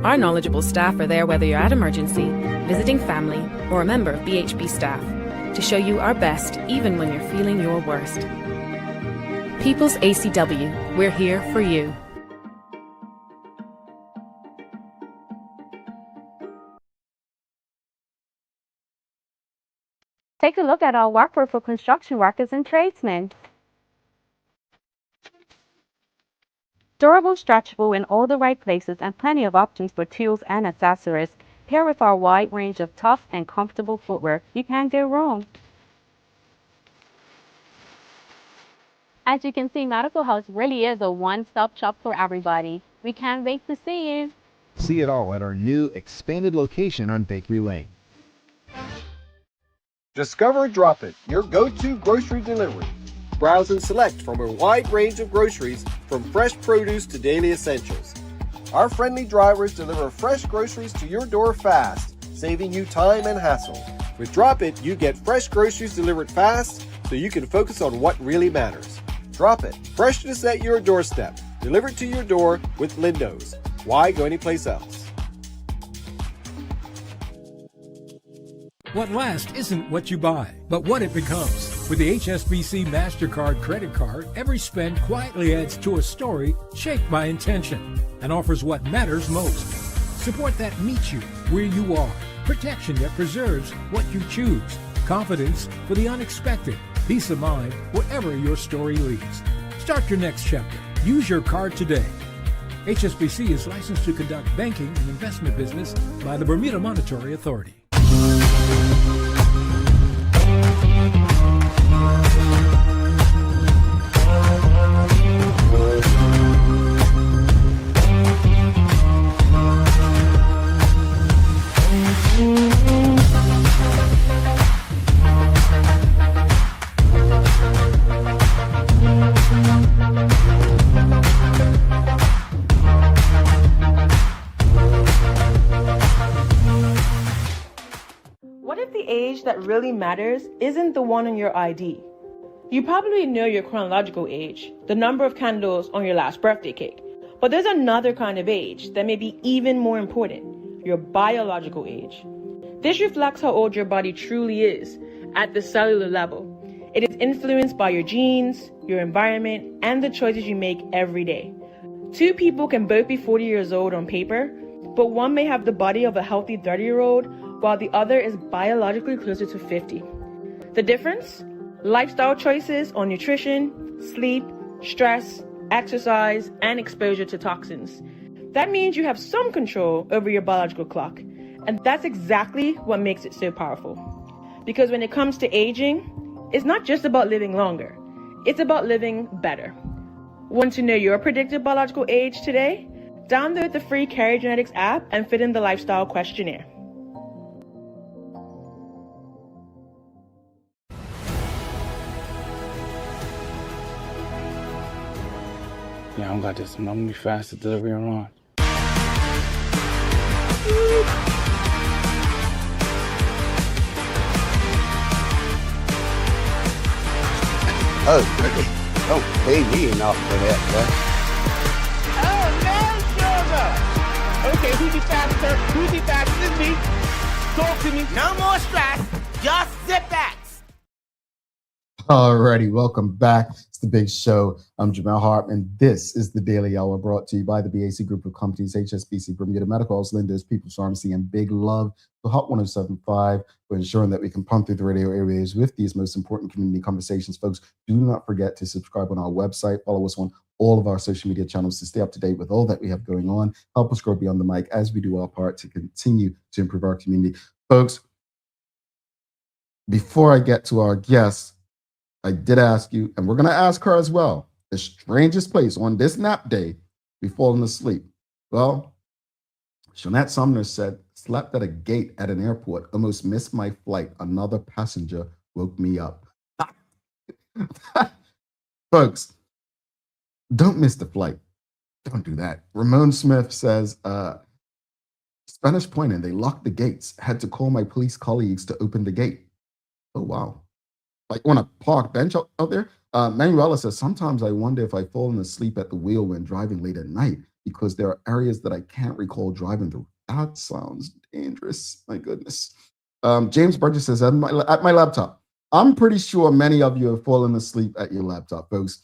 Our knowledgeable staff are there whether you're at emergency, visiting family, or a member of BHB staff, to show you our best even when you're feeling your worst. People's ACW, we're here for you. Take a look at our workforce for construction workers and tradesmen. Durable, stretchable in all the right places, and plenty of options for tools and accessories. Paired with our wide range of tough and comfortable footwear, you can't go wrong. As you can see, Medical House really is a one-stop shop for everybody. We can't wait to see you. See it all at our new expanded location on Bakery Lane. Discover Drop It, your go-to grocery delivery. Browse and select from a wide range of groceries, from fresh produce to daily essentials. Our friendly drivers deliver fresh groceries to your door fast, saving you time and hassle. With Drop It, you get fresh groceries delivered fast so you can focus on what really matters. Drop It, freshness at your doorstep, delivered to your door with Lindo's. Why go anyplace else? What lasts isn't what you buy, but what it becomes. With the HSBC MasterCard credit card, every spend quietly adds to a story shaped by intention and offers what matters most. Support that meets you where you are. Protection that preserves what you choose. Confidence for the unexpected. Peace of mind wherever your story leads. Start your next chapter. Use your card today. HSBC is licensed to conduct banking and investment business by the Bermuda Monetary Authority. That really matters isn't the one on your ID. You probably know your chronological age, the number of candles on your last birthday cake, but there's another kind of age that may be even more important. your biological age. This reflects how old your body truly is at the cellular level. It is influenced by your genes, your environment, and the choices you make every day. Two people can both be 40 years old on paper, but one may have the body of a healthy 30-year-old, while the other is biologically closer to 50. The difference? Lifestyle choices on nutrition, sleep, stress, exercise, and exposure to toxins. That means you have some control over your biological clock, and that's exactly what makes it so powerful. Because when it comes to aging, it's not just about living longer, it's about living better. Want to know your predicted biological age today? Download the free Carry Genetics app and fill in the lifestyle questionnaire. Yeah, I don't got this. I'm gonna be fast to delivery on. Oh, don't pay me enough for that, Oh, no, sugar! Okay, who's the faster? Who's the faster than me? Talk to me. No more stress, just sit back. Alrighty, welcome back. It's the big show. I'm Jamel Hartman. This is the Daily Hour brought to you by the BAC Group of Companies, HSBC, Bermuda Medical House, Linda's People's Pharmacy, and Big Love to Hot 107.5 for ensuring that we can pump through the radio airwaves with these most important community conversations. Folks, do not forget to subscribe on our website. Follow us on all of our social media channels to stay up to date with all that we have going on. Help us grow beyond the mic as we do our part to continue to improve our community. Folks, before I get to our guests, I did ask you, and we're going to ask her as well, the strangest place on this nap day we've fallen asleep. Well, Shonette Sumner said, slept at a gate at an airport, almost missed my flight. Another passenger woke me up. Folks, don't miss the flight. Don't do that. Ramon Smith says, Spanish Point, and they locked the gates. Had to call my police colleagues to open the gate. Oh, wow. Like on a park bench out there. Manuela says, sometimes I wonder if I've fallen asleep at the wheel when driving late at night because there are areas that I can't recall driving through. That sounds dangerous. My goodness. James Burgess says, at my laptop. I'm pretty sure many of you have fallen asleep at your laptop, folks.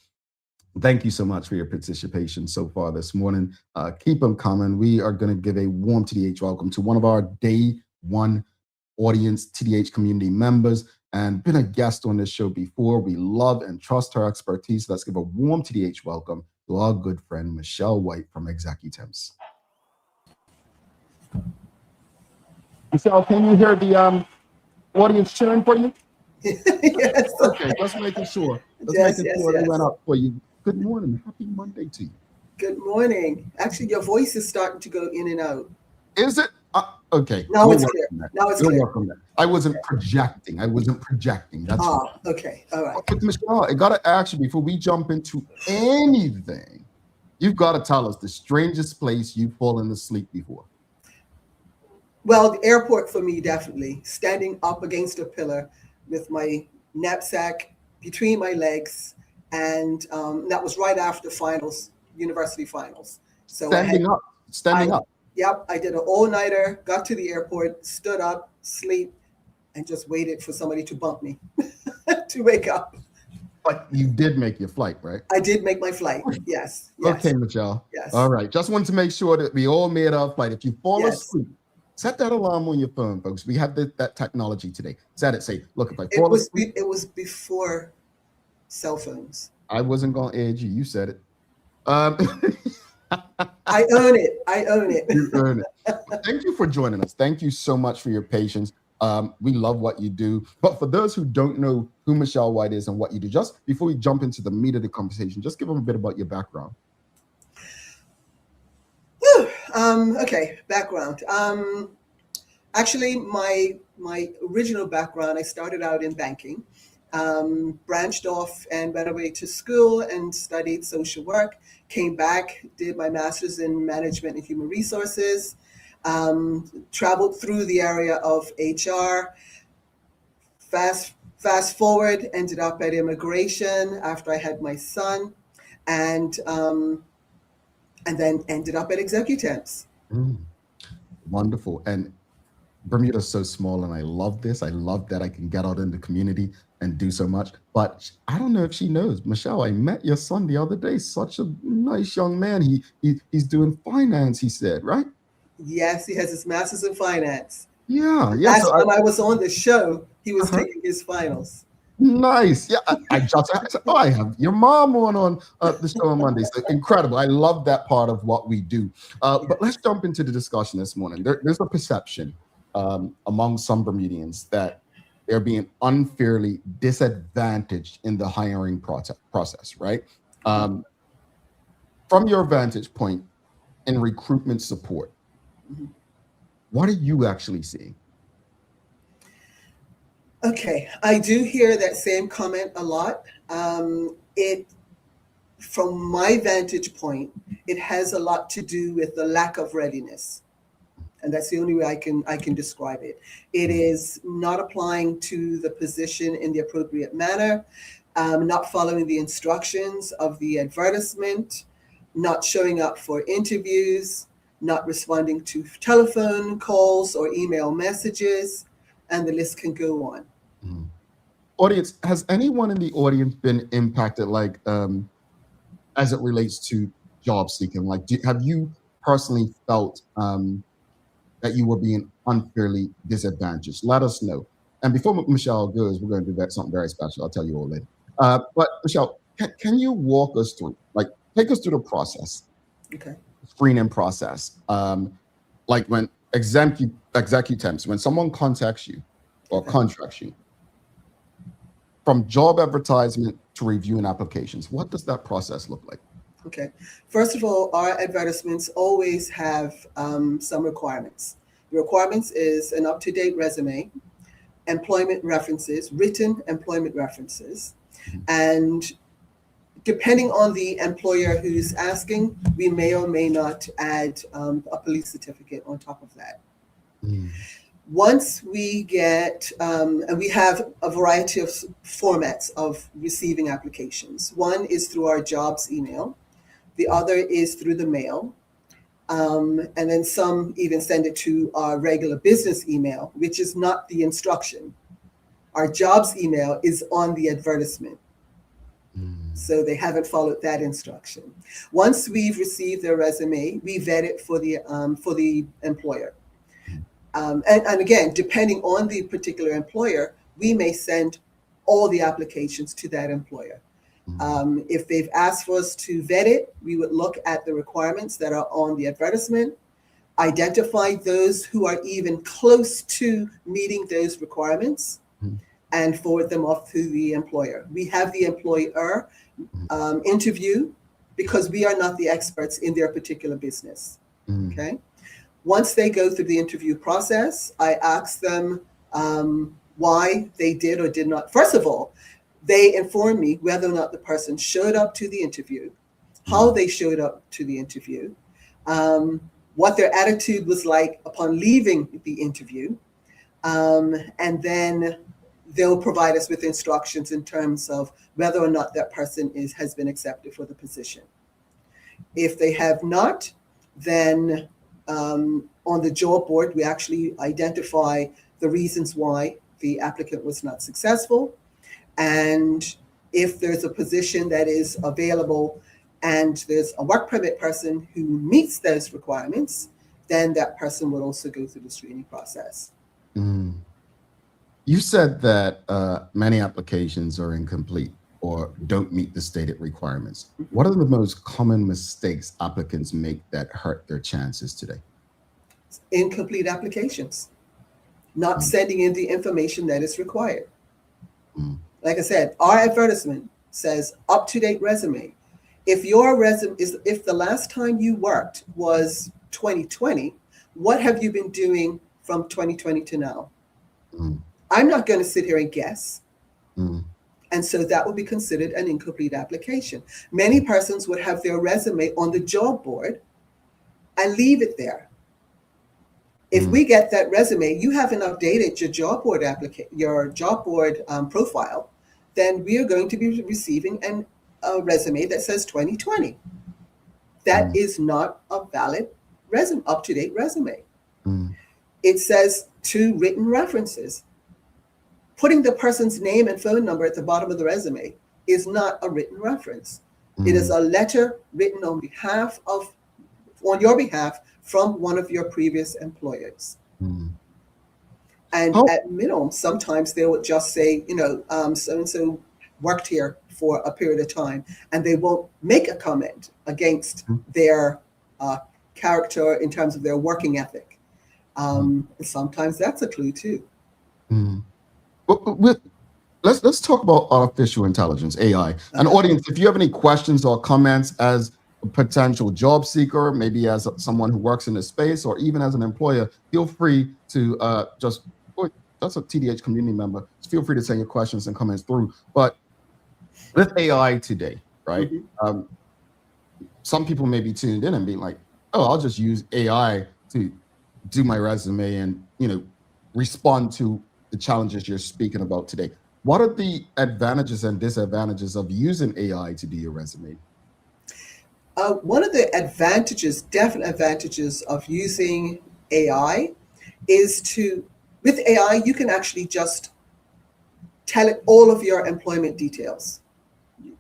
Thank you so much for your participation so far this morning. Keep them coming. We are going to give a warm TDH welcome to one of our day one audience TDH community members, and been a guest on this show before. We love and trust her expertise. Let's give a warm TDH welcome to our good friend, Michelle White from Executemps. Michelle, can you hear the audience cheering for you? Yes. Okay, just making sure. Just making sure they went up for you. Good morning. Happy Monday to you. Good morning. Actually, your voice is starting to go in and out. Is it? Okay. Now it's clear. Now it's clear. I wasn't projecting. That's okay. All right. But Michelle, I got to ask you before we jump into anything, you've got to tell us the strangest place you've fallen asleep before. Well, the airport for me, definitely. Standing up against a pillar with my knapsack between my legs. And that was right after finals, university finals. So standing up. Yep, I did an all-nighter, got to the airport, stood up, sleep, and just waited for somebody to bump me to wake up. But you did make your flight, right? I did make my flight, yes. Okay, Michelle. Yes. All right, just wanted to make sure that we all made our flight. If you fall asleep, set that alarm on your phone, folks. We have that technology today. Set it, say, look, if I fall asleep. It was before cell phones. I wasn't going to edge you. You said it. I own it. You earn it. Thank you for joining us. Thank you so much for your patience. We love what you do. But for those who don't know who Michelle White is and what you do, just before we jump into the meat of the conversation, just give them a bit about your background. Okay, background. Actually, my original background, I started out in banking. Branched off and went away to school and studied social work, came back, did my master's in management and human resources, traveled through the area of HR, fast forward, ended up at immigration after I had my son, and then ended up at Executemps. wonderful. And Bermuda's so small, and I love this. I love that I can get out in the community and do so much. But I don't know if she knows, Michelle. I met your son the other day. Such a nice young man. He's doing finance. He said, right? Yes, he has his master's in finance. Yeah, yeah. Last So time I was on the show, he was Uh-huh. taking his finals. Nice. Yeah, I just I said, oh, I have your mom on the show on Monday. So incredible. I love that part of what we do. But let's jump into the discussion this morning. There's a perception among some Bermudians that they're being unfairly disadvantaged in the hiring process, right? From your vantage point in recruitment support, what are you actually seeing? Okay, I do hear that same comment a lot. From my vantage point, it has a lot to do with the lack of readiness. And that's the only way I can describe it. It is not applying to the position in the appropriate manner, not following the instructions of the advertisement, not showing up for interviews, not responding to telephone calls or email messages, and the list can go on. Audience, has anyone in the audience been impacted, like as it relates to job seeking? Like, have you personally felt that you were being unfairly disadvantaged? Let us know. And before Michelle goes, we're going to do something very special. I'll tell you all later. But Michelle, can you walk us through, like, take us through the process, Okay. screening process, like when executants, when someone contacts you or contracts you, from job advertisement to reviewing applications, what does that process look like? Okay. First of all, our advertisements always have some requirements. The requirements is an up-to-date resume, employment references, written employment references, and depending on the employer who's asking, we may or may not add a police certificate on top of that. Once we get, and we have a variety of formats of receiving applications. One is through our jobs email. The other is through the mail. And then some even send it to our regular business email, which is not the instruction. Our jobs email is on the advertisement. So they haven't followed that instruction. Once we've received their resume, we vet it for the employer. And again, depending on the particular employer, we may send all the applications to that employer. If they've asked for us to vet it, we would look at the requirements that are on the advertisement, identify those who are even close to meeting those requirements, and forward them off to the employer. We have the employer interview because we are not the experts in their particular business. Okay. Once they go through the interview process, I ask them why they did or did not. First of all, they inform me whether or not the person showed up to the interview, how they showed up to the interview, what their attitude was like upon leaving the interview, and then they'll provide us with instructions in terms of whether or not that person has been accepted for the position. If they have not, then on the job board, we actually identify the reasons why the applicant was not successful. And if there's a position that is available and there's a work permit person who meets those requirements, then that person will also go through the screening process. You said that many applications are incomplete or don't meet the stated requirements. What are the most common mistakes applicants make that hurt their chances today? Incomplete applications, not sending in the information that is required. Like I said, our advertisement says up-to-date resume. If your resume if the last time you worked was 2020, what have you been doing from 2020 to now? I'm not going to sit here and guess. And so that would be considered an incomplete application. Many persons would have their resume on the job board and leave it there. If we get that resume, you haven't updated your job board profile, then we are going to be receiving a resume that says 2020. That is not a valid up-to-date resume. it says 2 written references. Putting the person's name and phone number at the bottom of the resume is not a written reference. It is a letter written on your behalf from one of your previous employers. And at minimum, sometimes they would just say, so-and-so worked here for a period of time, and they won't make a comment against their character in terms of their working ethic. And sometimes that's a clue too. Let's talk about artificial intelligence, AI. And audience, if you have any questions or comments as a potential job seeker, maybe as someone who works in this space, or even as an employer, feel free to that's a TDH community member. Feel free to send your questions and comments through. But with AI today, right? Some people may be tuned in and be like, "Oh, I'll just use AI to do my resume and respond to the challenges you're speaking about today." What are the advantages and disadvantages of using AI to do your resume? One of the definite advantages of using AI is with AI, you can actually just tell it all of your employment details.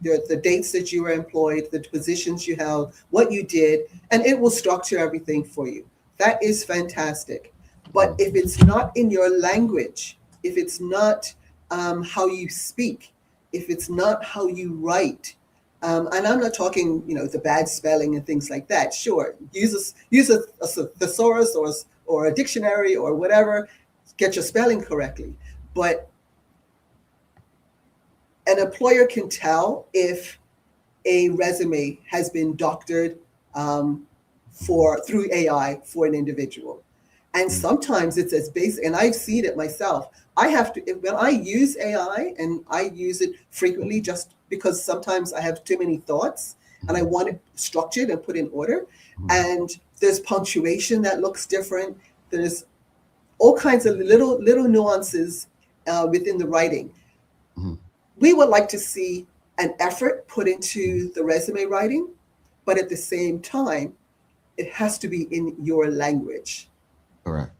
The dates that you were employed, the positions you held, what you did, and it will structure everything for you. That is fantastic. But if it's not in your language, if it's not how you speak, if it's not how you write, and I'm not talking, the bad spelling and things like that. Sure, use a thesaurus or a dictionary or whatever, get your spelling correctly. But an employer can tell if a resume has been doctored through AI for an individual. And sometimes it's as basic, and I've seen it myself. When I use AI, and I use it frequently just because sometimes I have too many thoughts and I want it structured and put in order. And there's punctuation that looks different. There's all kinds of little nuances within the writing. We would like to see an effort put into the resume writing, but at the same time, it has to be in your language. Correct.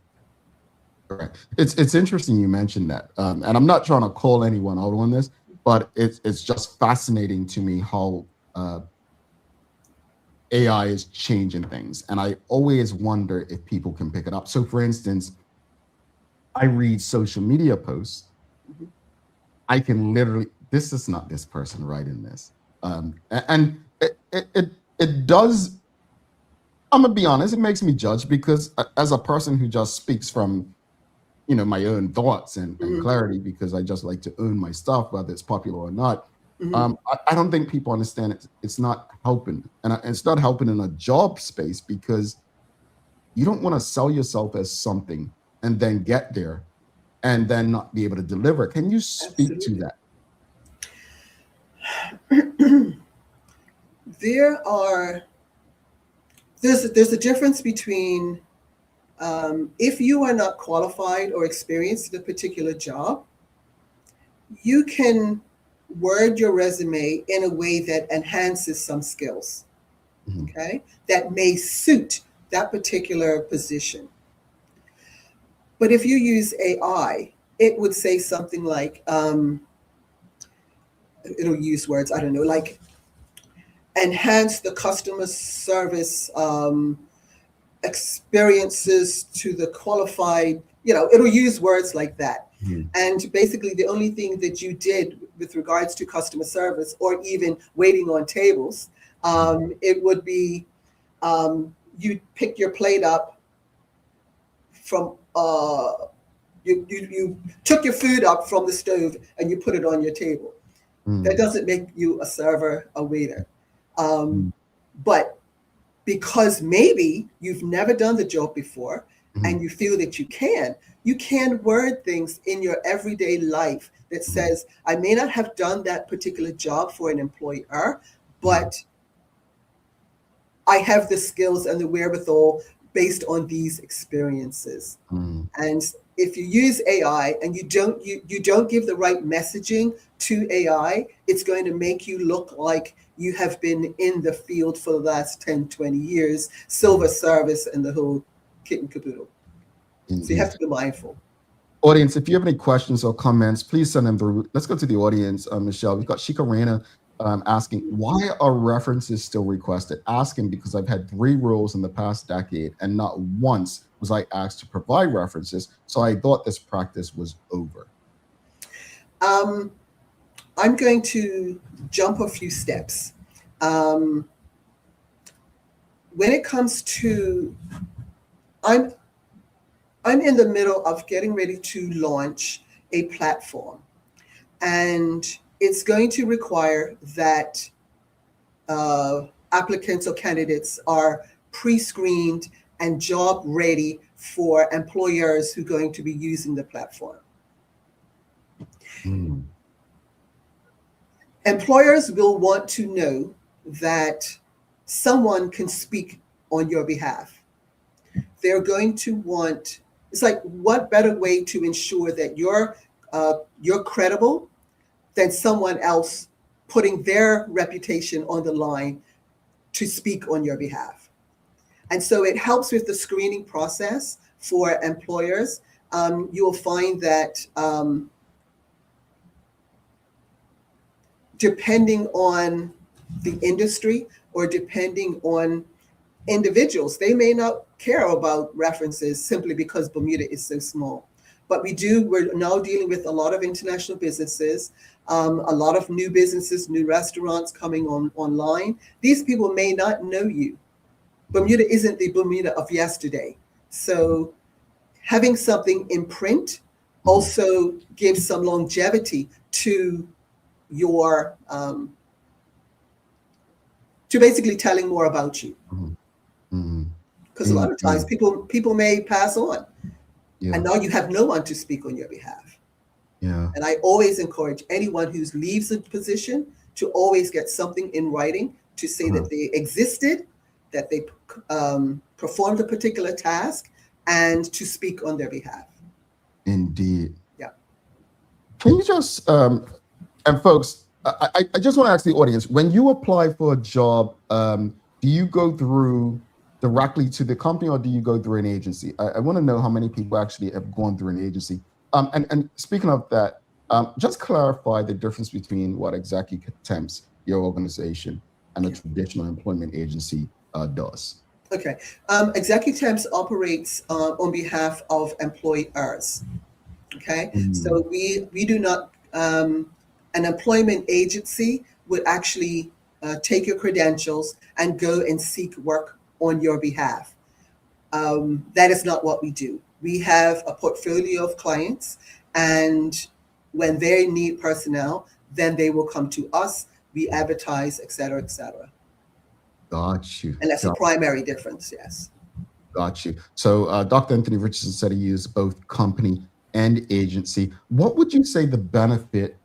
It's interesting you mentioned that, and I'm not trying to call anyone out on this, but it's just fascinating to me how AI is changing things, and I always wonder if people can pick it up. So, for instance, I read social media posts. I can literally, this is not this person writing this, and it does. I'm gonna be honest, it makes me judge, because as a person who just speaks from my own thoughts and clarity, because I just like to own my stuff, whether it's popular or not, I don't think people understand it. It's not helping, and it's not helping in a job space, because you don't want to sell yourself as something and then get there and then not be able to deliver. Can you speak to that? There's a difference between if you are not qualified or experienced in a particular job, you can word your resume in a way that enhances some skills, okay, that may suit that particular position. But if you use AI, it would say something like, it'll use words, I don't know, like enhance the customer service experiences to the qualified, it'll use words like that. And basically the only thing that you did with regards to customer service, or even waiting on tables, it would be you pick your plate up from, you took your food up from the stove and you put it on your table. That doesn't make you a server, a waiter. But because maybe you've never done the job before and you feel that you can word things in your everyday life that says, I may not have done that particular job for an employer, but I have the skills and the wherewithal based on these experiences. And if you use AI and you don't give the right messaging to AI, it's going to make you look like you have been in the field for the last 10, 20 years, silver service and the whole kit and caboodle. So you have to be mindful. Audience, if you have any questions or comments, please send them through. Let's go to the audience, Michelle. We've got Shika Rana asking, why are references still requested? Asking because I've had 3 roles in the past decade and not once was I asked to provide references. So I thought this practice was over. I'm going to jump a few steps. When it comes to, I'm in the middle of getting ready to launch a platform, and it's going to require that applicants or candidates are pre-screened and job ready for employers who are going to be using the platform. Employers will want to know that someone can speak on your behalf. They're going to want, it's like, what better way to ensure that you're credible than someone else putting their reputation on the line to speak on your behalf. And so it helps with the screening process for employers. You will find that depending on the industry or depending on individuals, they may not care about references simply because Bermuda is so small. But we're now dealing with a lot of international businesses, a lot of new businesses, new restaurants coming online. These people may not know you. Bermuda isn't the Bermuda of yesterday. So having something in print also gives some longevity to your, to basically telling more about you. Because a lot of times people may pass on. And now you have no one to speak on your behalf. And I always encourage anyone who leaves a position to always get something in writing to say that they existed, that they performed a particular task, and to speak on their behalf. Indeed. Yeah. Can you just, and folks, I just want to ask the audience, when you apply for a job, do you go through directly to the company or do you go through an agency? I want to know how many people actually have gone through an agency. And speaking of that, just clarify the difference between what Executemps, your organization, and a traditional employment agency does. Okay. Executemps operates on behalf of employers. Okay. So we do not, an employment agency would actually take your credentials and go and seek work on your behalf. That is not what we do. We have a portfolio of clients, and when they need personnel, then they will come to us. We advertise, et cetera, et cetera. Got you. And that's a primary difference, yes. Got you. So Dr. Anthony Richardson said he used both company and agency. What would you say the benefit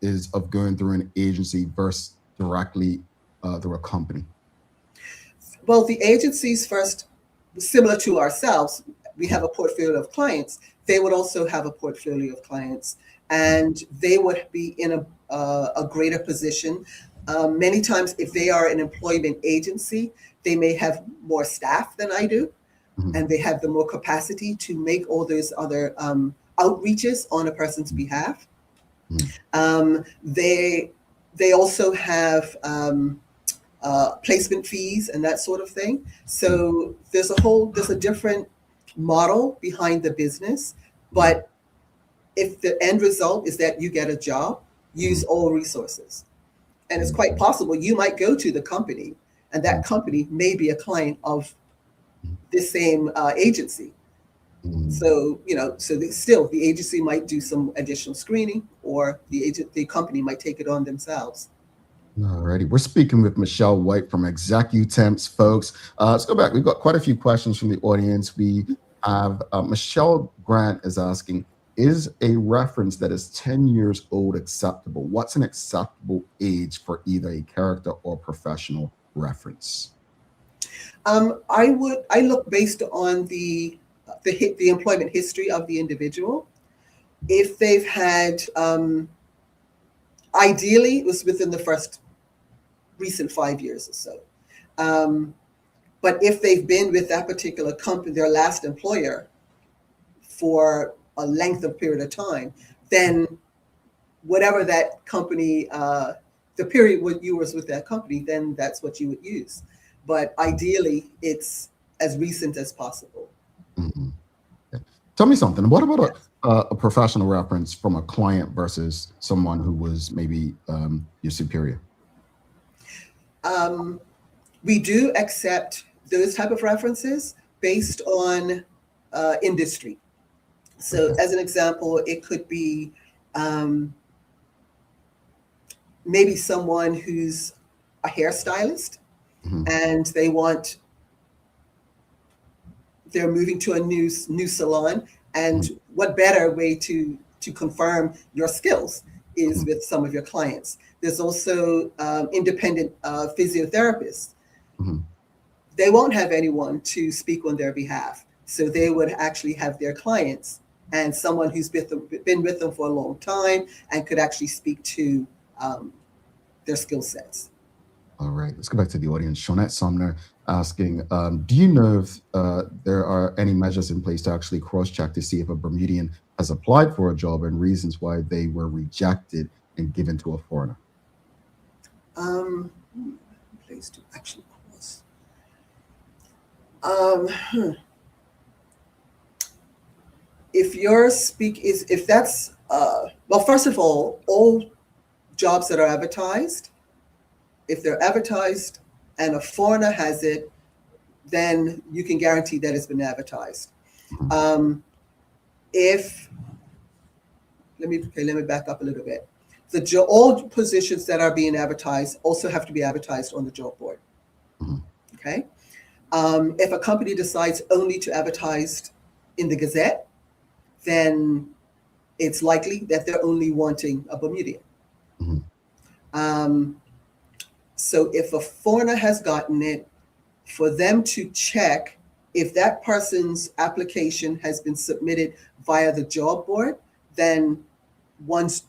is of going through an agency versus directly through a company? Well, the agencies first, similar to ourselves, we have a portfolio of clients. They would also have a portfolio of clients, and they would be in a greater position. Many times, if they are an employment agency, they may have more staff than I do, and they have the more capacity to make all those other outreaches on a person's behalf. They also have placement fees and that sort of thing. So there's a different model behind the business, but if the end result is that you get a job, use all resources. And it's quite possible you might go to the company and that company may be a client of this same agency. So, the agency might do some additional screening, or the company might take it on themselves. All righty. We're speaking with Michelle White from Executemps, folks. Let's go back. We've got quite a few questions from the audience. We have Michelle Grant is asking, is a reference that is 10 years old acceptable? What's an acceptable age for either a character or professional reference? I look based on the employment history of the individual. If they've had, ideally, it was within the first recent 5 years or so. But if they've been with that particular company, their last employer, for a length of period of time, then whatever that company, the period when you was with that company, then that's what you would use. But ideally, it's as recent as possible. Mhm. Tell me something. What about a professional reference from a client versus someone who was maybe your superior? We do accept those type of references based on industry. So as an example, it could be maybe someone who's a hairstylist and they're moving to a new salon, and what better way to confirm your skills is with some of your clients. There's also independent physiotherapists. They won't have anyone to speak on their behalf, so they would actually have their clients and someone who's been with them for a long time and could actually speak to their skill sets. All right, let's go back to the audience. Shawnette Sumner asking, do you know if there are any measures in place to actually cross-check to see if a Bermudian has applied for a job and reasons why they were rejected and given to a foreigner? Place to actually cross. If that's well, first of all jobs that are advertised, if they're advertised and a foreigner has it, then you can guarantee that it's been advertised. Let me back up a little bit. All positions that are being advertised also have to be advertised on the job board. Okay. If a company decides only to advertise in the Gazette, then it's likely that they're only wanting a Bermudian. So if a foreigner has gotten it, for them to check if that person's application has been submitted via the job board, then one's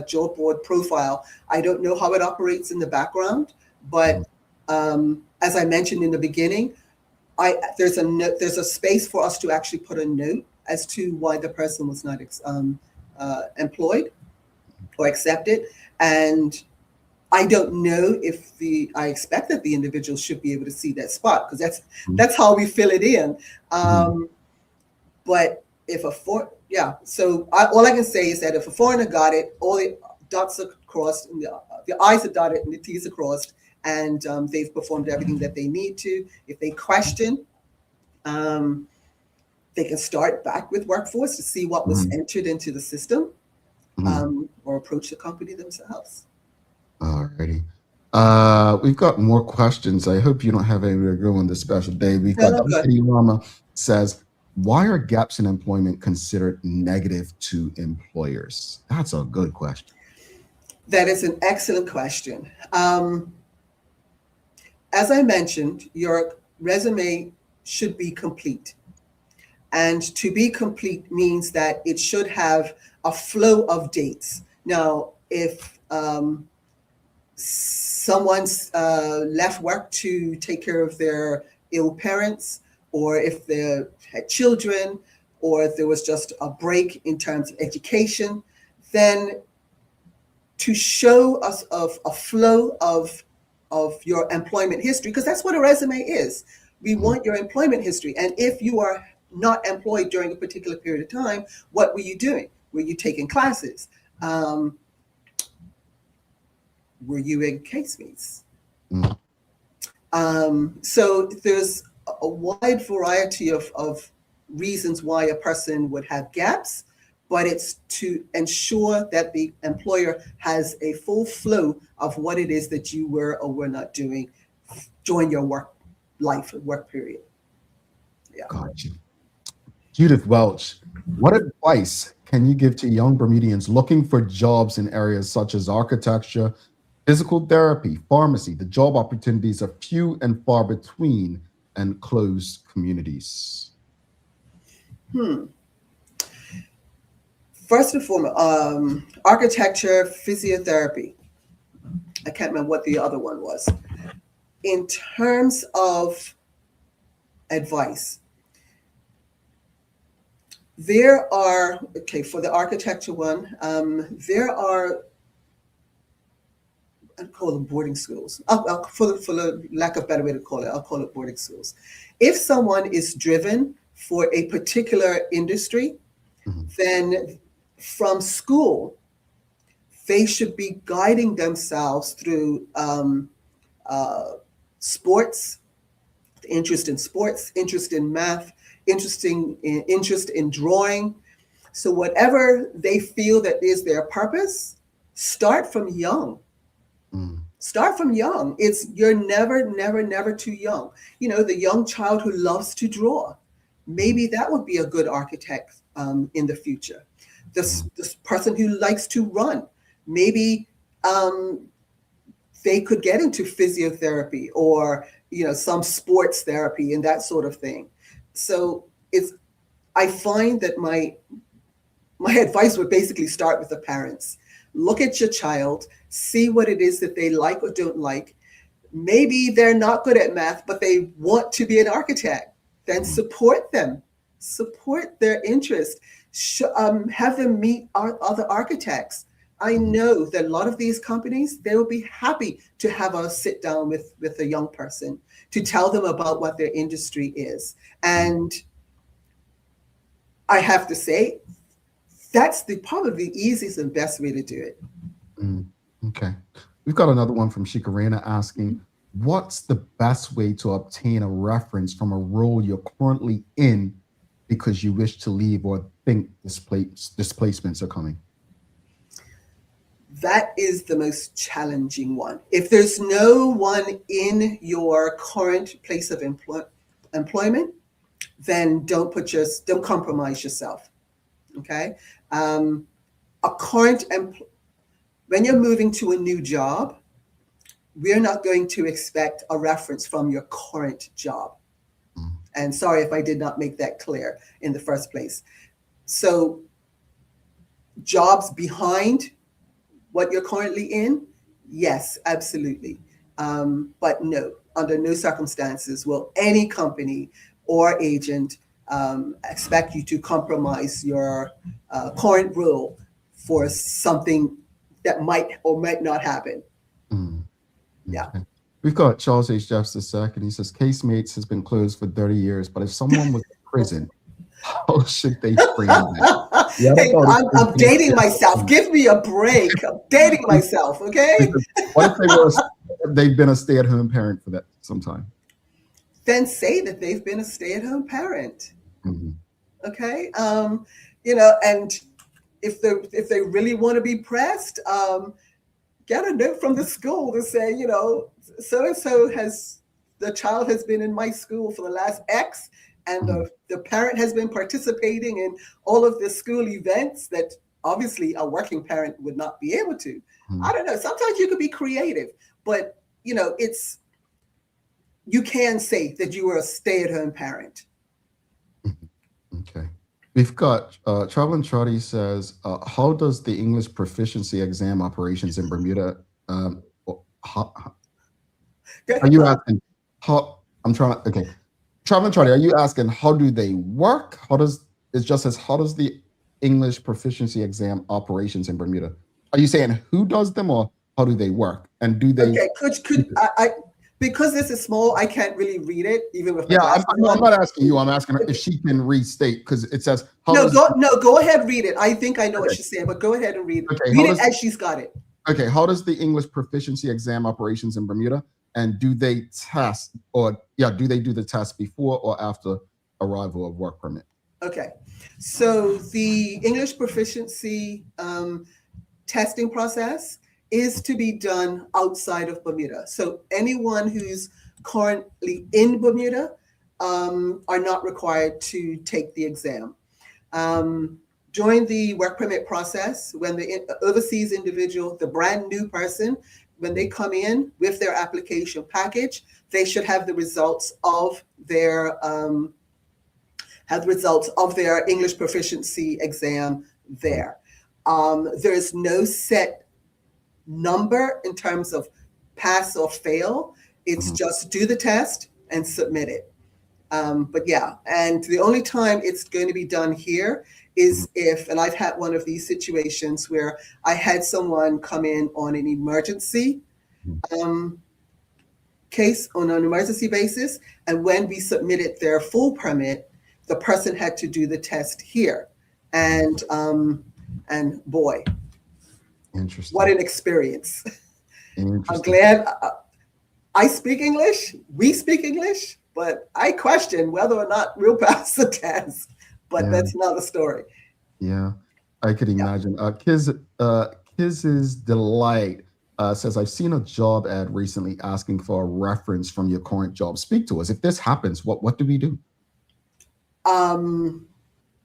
job board profile, I don't know how it operates in the background, but as I mentioned in the beginning, there's a space for us to actually put a note as to why the person was not employed or accepted. And I don't know if I expect that the individual should be able to see that spot, because that's how we fill it in. But if so all I can say is that if a foreigner got it, all the dots are crossed, and the I's are dotted and the T's are crossed, and they've performed everything that they need to. If they question, they can start back with Workforce to see what was entered into the system, or approach the company themselves. Alrighty. We've got more questions. I hope you don't have any to go on this special day. We've got City Rama says, why are gaps in employment considered negative to employers? That's a good question. That is an excellent question. As I mentioned, your resume should be complete. And to be complete means that it should have a flow of dates. Now, if someone's left work to take care of their ill parents, or if they had children, or if there was just a break in terms of education, then to show us of a flow of your employment history, because that's what a resume is. We want your employment history. And if you are not employed during a particular period of time, what were you doing? Were you taking classes? Were you in case meets? So there's a wide variety of reasons why a person would have gaps, but it's to ensure that the employer has a full flow of what it is that you were or were not doing during your work period. Yeah. Gotcha. Judith Welch, what advice can you give to young Bermudians looking for jobs in areas such as architecture, physical therapy, pharmacy? The job opportunities are few and far between and closed communities. First and foremost, architecture, physiotherapy. I can't remember what the other one was. In terms of advice, There are, okay, for the architecture one, there are, I call them boarding schools. For the lack of a better way to call it, I'll call it boarding schools. If someone is driven for a particular industry, then from school, they should be guiding themselves through sports, interest in sports, interest in math, interest in drawing. So whatever they feel that is their purpose, start from young. Start from young. You're never too young. You know, the young child who loves to draw, maybe that would be a good architect in the future. This person who likes to run, maybe they could get into physiotherapy or, you know, some sports therapy and that sort of thing. So I find that my advice would basically start with the parents. Look at your child, see what it is that they like or don't like. Maybe they're not good at math, but they want to be an architect. Then support them, support their interest, have them meet other architects. I know that a lot of these companies, they will be happy to have a sit down with a young person to tell them about what their industry is. And I have to say, that's probably the easiest and best way to do it. Okay. We've got another one from Shikarena asking, what's the best way to obtain a reference from a role you're currently in because you wish to leave or think displacements are coming? That is the most challenging one. If there's no one in your current place of employment, then don't compromise yourself. Okay. When you're moving to a new job, we're not going to expect a reference from your current job. And sorry if I did not make that clear in the first place. So jobs behind what you're currently in, yes, absolutely. But no, under no circumstances will any company or agent expect you to compromise your current role for something that might or might not happen. Yeah. We've got Charles H. Jeffs II. He says, Casemates has been closed for 30 years, but if someone was in prison, how should they frame that? Hey, I'm dating myself. Give me a break. I'm dating myself, okay? What if they've been a stay-at-home parent for some time? Then say that they've been a stay-at-home parent. Okay? You know, and if they really want to be pressed, get a note from the school to say, you know, so-and-so the child has been in my school for the last X, and the parent has been participating in all of the school events that obviously a working parent would not be able to. I don't know. Sometimes you could be creative, but, you know, you can say that you were a stay-at-home parent. Okay. We've got Traveling Trotty says, how does the English proficiency exam operations in Bermuda, are you asking how, okay. Traveling Trotty, are you asking how do they work? How does the English proficiency exam operations in Bermuda? Are you saying who does them or how do they work? And do they? Okay, could I because this is small, I can't really read it even with my I'm not asking you. I'm asking her if she can restate because it says. Go ahead, read it. I think I know what she's saying, but go ahead and read it. Okay, read it as she's got it. Okay, how does the English proficiency exam operations in Bermuda? And do they test do they do the test before or after arrival of work permit? Okay, so the English proficiency testing process is to be done outside of Bermuda. So anyone who's currently in Bermuda are not required to take the exam. During the work permit process, when the overseas individual, the brand new person, when they come in with their application package, they should have the results of their English proficiency exam there. There's no set number in terms of pass or fail. It's just do the test and submit it. But yeah, and the only time it's going to be done here is if, and I've had one of these situations where I had someone come in on an emergency case, on an emergency basis, and when we submitted their full permit, the person had to do the test here, and boy, Interesting. what an experience! Interesting. I'm glad I speak English. We speak English, but I question whether or not we'll pass the test. But Yeah. that's another story. Yeah, I could imagine. Kiz's Delight says, I've seen a job ad recently asking for a reference from your current job. Speak to us. If this happens, what do we do?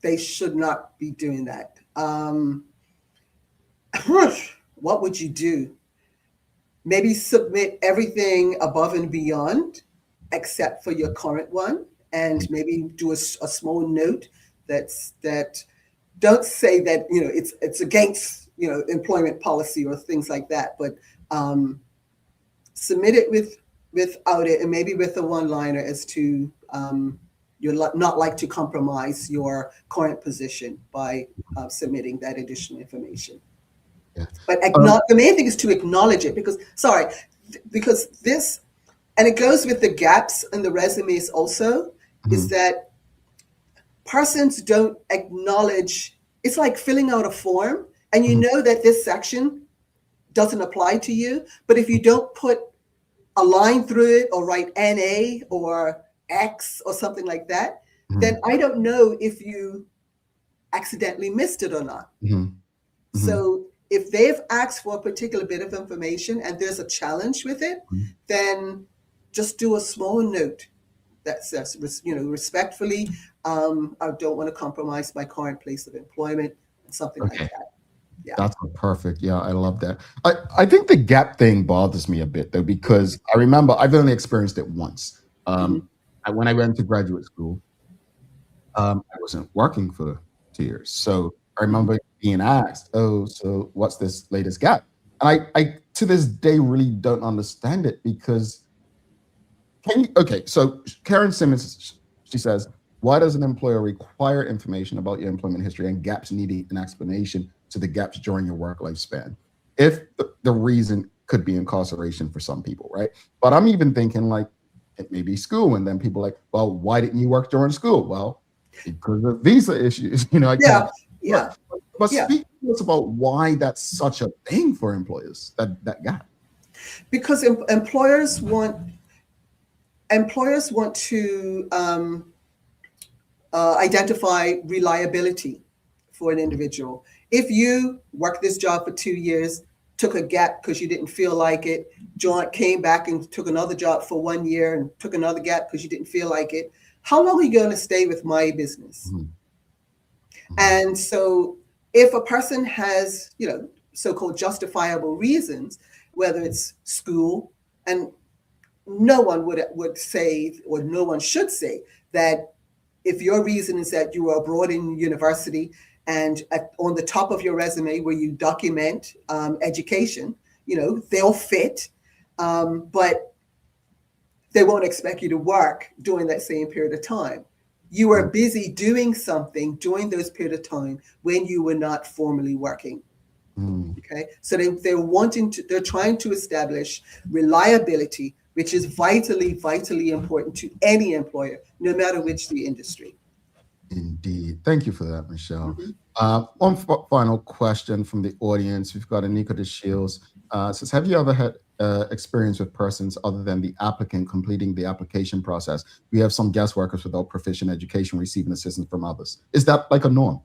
They should not be doing that. What would you do? Maybe submit everything above and beyond except for your current one, and maybe do a small note that don't say that it's against employment policy or things like that, but submit it without it, and maybe with a one-liner as to you're not like to compromise your current position by submitting that additional information. Yeah. But the main thing is to acknowledge it, because this, and it goes with the gaps in the resumes also, is that persons don't acknowledge. It's like filling out a form, and you know that this section doesn't apply to you, but if you don't put a line through it or write NA or X or something like that, then I don't know if you accidentally missed it or not. So if they've asked for a particular bit of information and there's a challenge with it, then just do a small note that says, respectfully, I don't want to compromise my current place of employment, something like that. Yeah. That's perfect. Yeah, I love that. I think the gap thing bothers me a bit, though, because I remember I've only experienced it once. When I went to graduate school, I wasn't working for 2 years. So I remember being asked, oh, so what's this latest gap? And I to this day really don't understand it, because so Karen Simmons, she says, why does an employer require information about your employment history and gaps needing an explanation to the gaps during your work lifespan? If the reason could be incarceration for some people, right? But I'm even thinking like it may be school, and then people are like, well, why didn't you work during school? Well, because of visa issues, But speak to us about why that's such a thing for employers, that gap. Because employers want to identify reliability for an individual. If you worked this job for 2 years, took a gap because you didn't feel like it, came back and took another job for 1 year and took another gap because you didn't feel like it, how long are you going to stay with my business? And so if a person has, so-called justifiable reasons, whether it's school, and no one would say, or no one should say, that if your reason is that you were abroad in university and on the top of your resume where you document education, they'll fit, but they won't expect you to work during that same period of time. You were busy doing something during those period of time when you were not formally working. Okay, so they're trying to establish reliability, which is vitally important to any employer, no matter which the industry. Indeed. Thank you for that, Michelle. One final question from the audience. We've got Anika de Shields. Says, have you ever had experience with persons other than the applicant completing the application process? We have some guest workers without proficient education receiving assistance from others. Is that like a norm?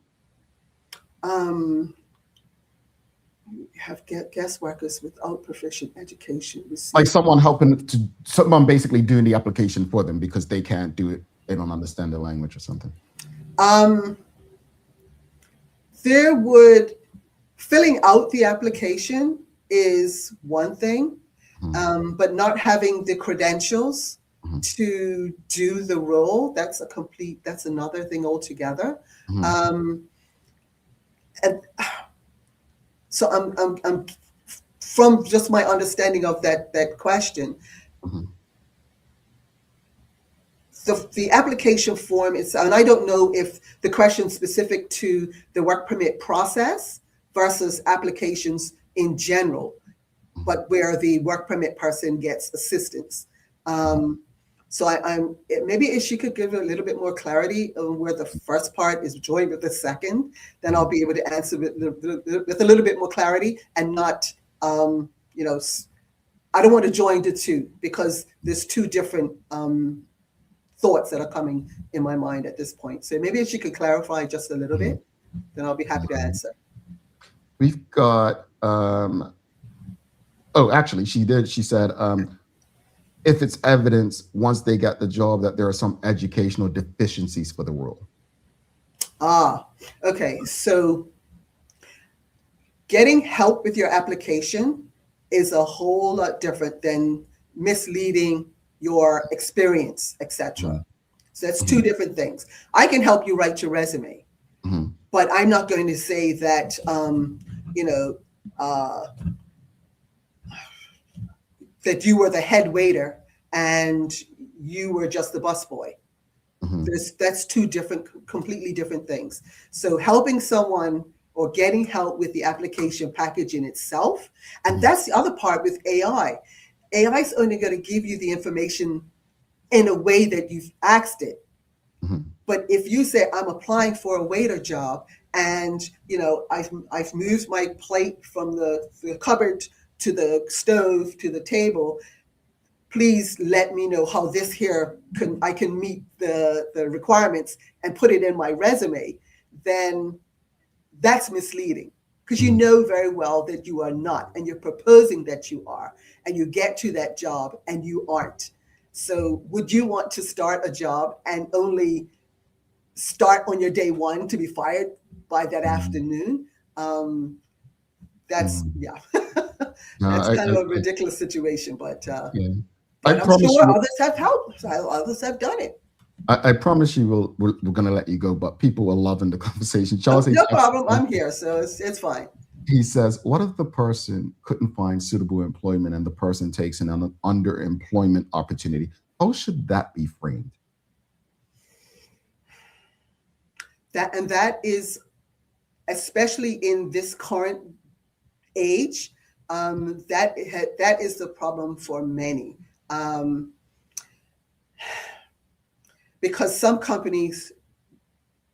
You have guest workers without proficient education. Like someone basically doing the application for them because they can't do it. They don't understand the language or something. Filling out the application is one thing, but not having the credentials to do the role, that's another thing altogether. And so I'm from just my understanding of that question, the application form is, and I don't know if the question specific to the work permit process versus applications in general, but where the work permit person gets assistance. So maybe if she could give a little bit more clarity on where the first part is joined with the second, then I'll be able to answer with a little bit more clarity and not, you know, I don't want to join the two because there's two different thoughts that are coming in my mind at this point. So maybe if she could clarify just a little bit, then I'll be happy to answer. We've got, oh, actually, she did. She said, if it's evidence once they get the job that there are some educational deficiencies for the role. Okay. So getting help with your application is a whole lot different than misleading your experience, etc. So that's two different things. I can help you write your resume, but I'm not going to say that, you know, that you were the head waiter and you were just the busboy. That's two different, completely different things. So helping someone or getting help with the application package in itself, and that's the other part with AI. AI is only going to give you the information in a way that you've asked it. But if you say, I'm applying for a waiter job and, you know, I've moved my plate from the cupboard to the stove to the table, please let me know how this here I can meet the requirements and put it in my resume, then that's misleading because you know very well that you are not, and you're proposing that you are, and you get to that job and you aren't. So would you want to start a job and only start on your day one to be fired by that afternoon? That's, that's kind of a ridiculous situation, but I'm sure others have helped. Others have done it. I promise you we're going to let you go, but people are loving the conversation. Charles, no problem. I'm here, so it's fine. He says, what if the person couldn't find suitable employment and the person takes an underemployment opportunity? How should that be framed? That is, especially in this current age, that is the problem for many. Because some companies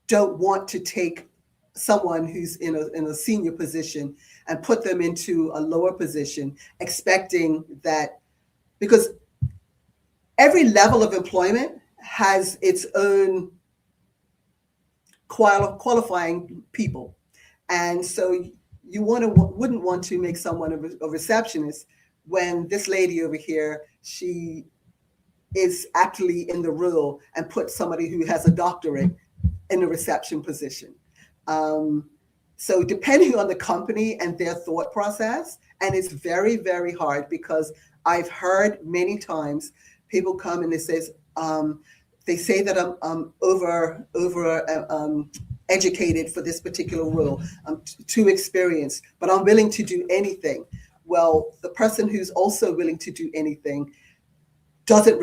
don't want to take someone who's in a senior position and put them into a lower position, expecting that, because every level of employment has its own qualifying people. And so you wouldn't want to make someone a receptionist when this lady over here, she is actually in the role, and put somebody who has a doctorate in a reception position. So depending on the company and their thought process, and it's very, very hard because I've heard many times people come and they say that I'm over educated for this particular role. I'm too experienced, but I'm willing to do anything. Well, the person who's also willing to do anything doesn't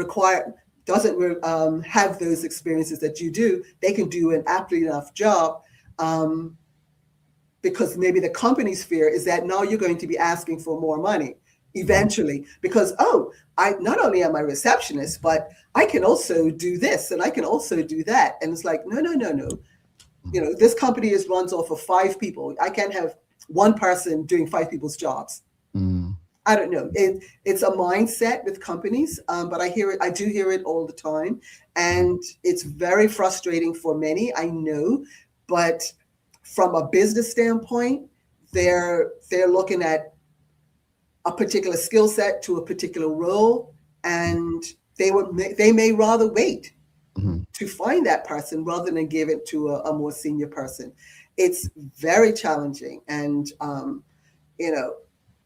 have those experiences that you do. They can do an aptly enough job, because maybe the company's fear is that now you're going to be asking for more money eventually, because I not only am I a receptionist, but I can also do this and I can also do that. And it's like, no. You know, this company runs off of 5 people. I can't have one person doing 5 people's jobs. I don't know. It's a mindset with companies, but I do hear it all the time. And it's very frustrating for many, I know, but from a business standpoint, they're looking at a particular skill set to a particular role, and they may rather wait to find that person rather than give it to a more senior person. It's very challenging. And, you know,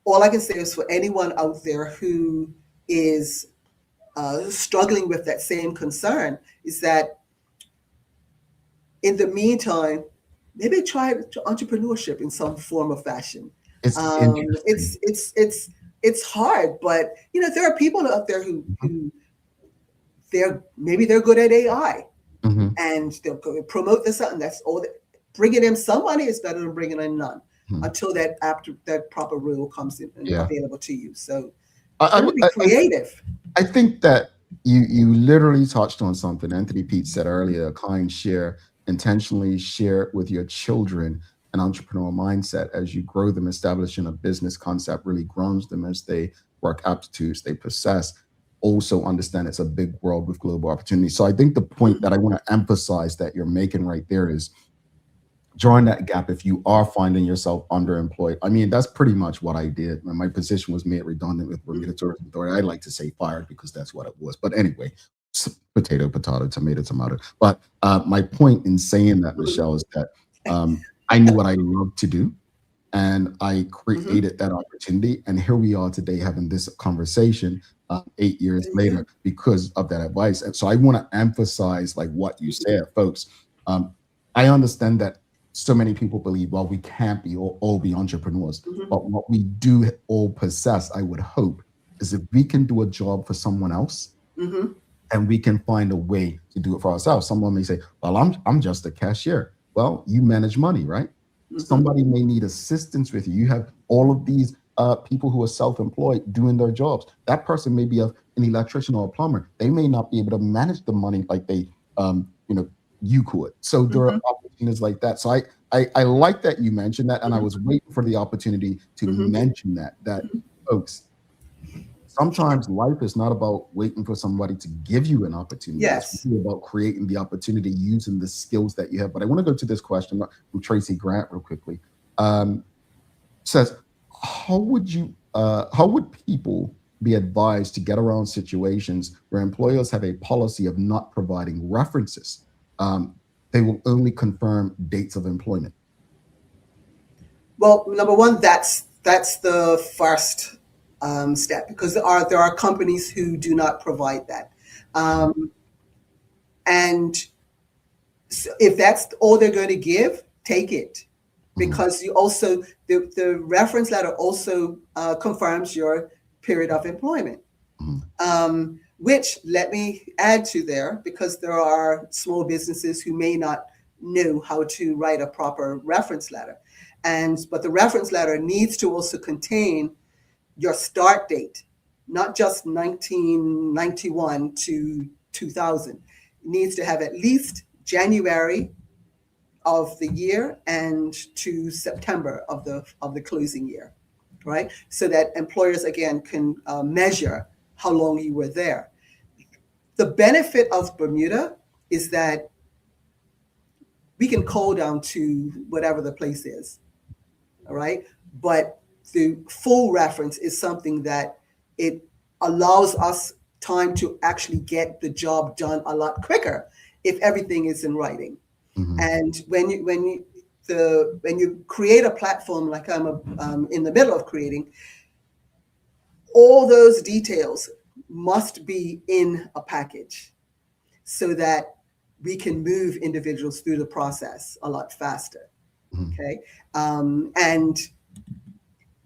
all I can say is for anyone out there who is struggling with that same concern is that in the meantime, maybe try entrepreneurship in some form or fashion. It's hard, but you know, there are people out there who maybe they're good at AI, Mm-hmm. and they'll go promote this, and that's all. Bringing in somebody is better than bringing in none, until that proper rule comes in and Yeah. available to you. So I, be creative. I think that you literally touched on something Anthony Pete said earlier. Kind share, intentionally share with your children an entrepreneurial mindset as you grow them. Establishing a business concept really grows them as they work aptitudes they possess. Also understand it's a big world with global opportunity. So I think the point that I want to emphasize that you're making right there is drawing that gap if you are finding yourself underemployed. I mean, that's pretty much what I did. My position was made redundant with Bermuda Tourism Authority. I like to say fired because that's what it was. But anyway, potato, potato, tomato, tomato. But my point in saying that, Michelle, is that I knew what I loved to do, and I created that opportunity. And here we are today having this conversation 8 years later because of that advice. And so I want to emphasize like what you said, folks. I understand that so many people believe, well, we can't be all be entrepreneurs. But what we do all possess, I would hope, is if we can do a job for someone else, and we can find a way to do it for ourselves. Someone may say, well, I'm just a cashier. Well, you manage money, right? Somebody may need assistance with you. You have all of these people who are self-employed doing their jobs. That person may be an electrician or a plumber. They may not be able to manage the money like they you could. So there are opportunities like that. So I like that you mentioned that, and I was waiting for the opportunity to mention that folks, sometimes life is not about waiting for somebody to give you an opportunity. Yes. It's really about creating the opportunity using the skills that you have. But I want to go to this question from Tracy Grant real quickly. Says, how would people be advised to get around situations where employers have a policy of not providing references? They will only confirm dates of employment. Well, number one, that's the first step, because there are companies who do not provide that, and so if that's all they're going to give, take it, because you also the reference letter also confirms your period of employment. Which, let me add to there, because there are small businesses who may not know how to write a proper reference letter. But the reference letter needs to also contain your start date, not just 1991 to 2000. It needs to have at least January of the year and to September of the closing year, right? So that employers, again, can measure how long you were there. The benefit of Bermuda is that we can call down to whatever the place is, all right? But the full reference is something that it allows us time to actually get the job done a lot quicker if everything is in writing. And when you create a platform like I'm in the middle of creating, all those details must be in a package so that we can move individuals through the process a lot faster. Okay. And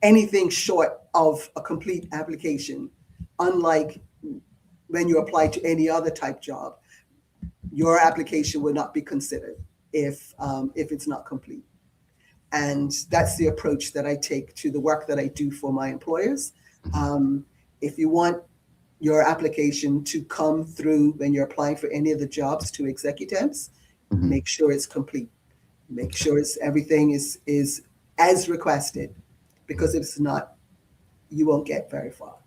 anything short of a complete application, unlike when you apply to any other type job, your application will not be considered if it's not complete. And that's the approach that I take to the work that I do for my employers. If you want your application to come through when you're applying for any of the jobs to Executemps, make sure it's complete. Make sure everything is as requested, because if it's not, you won't get very far.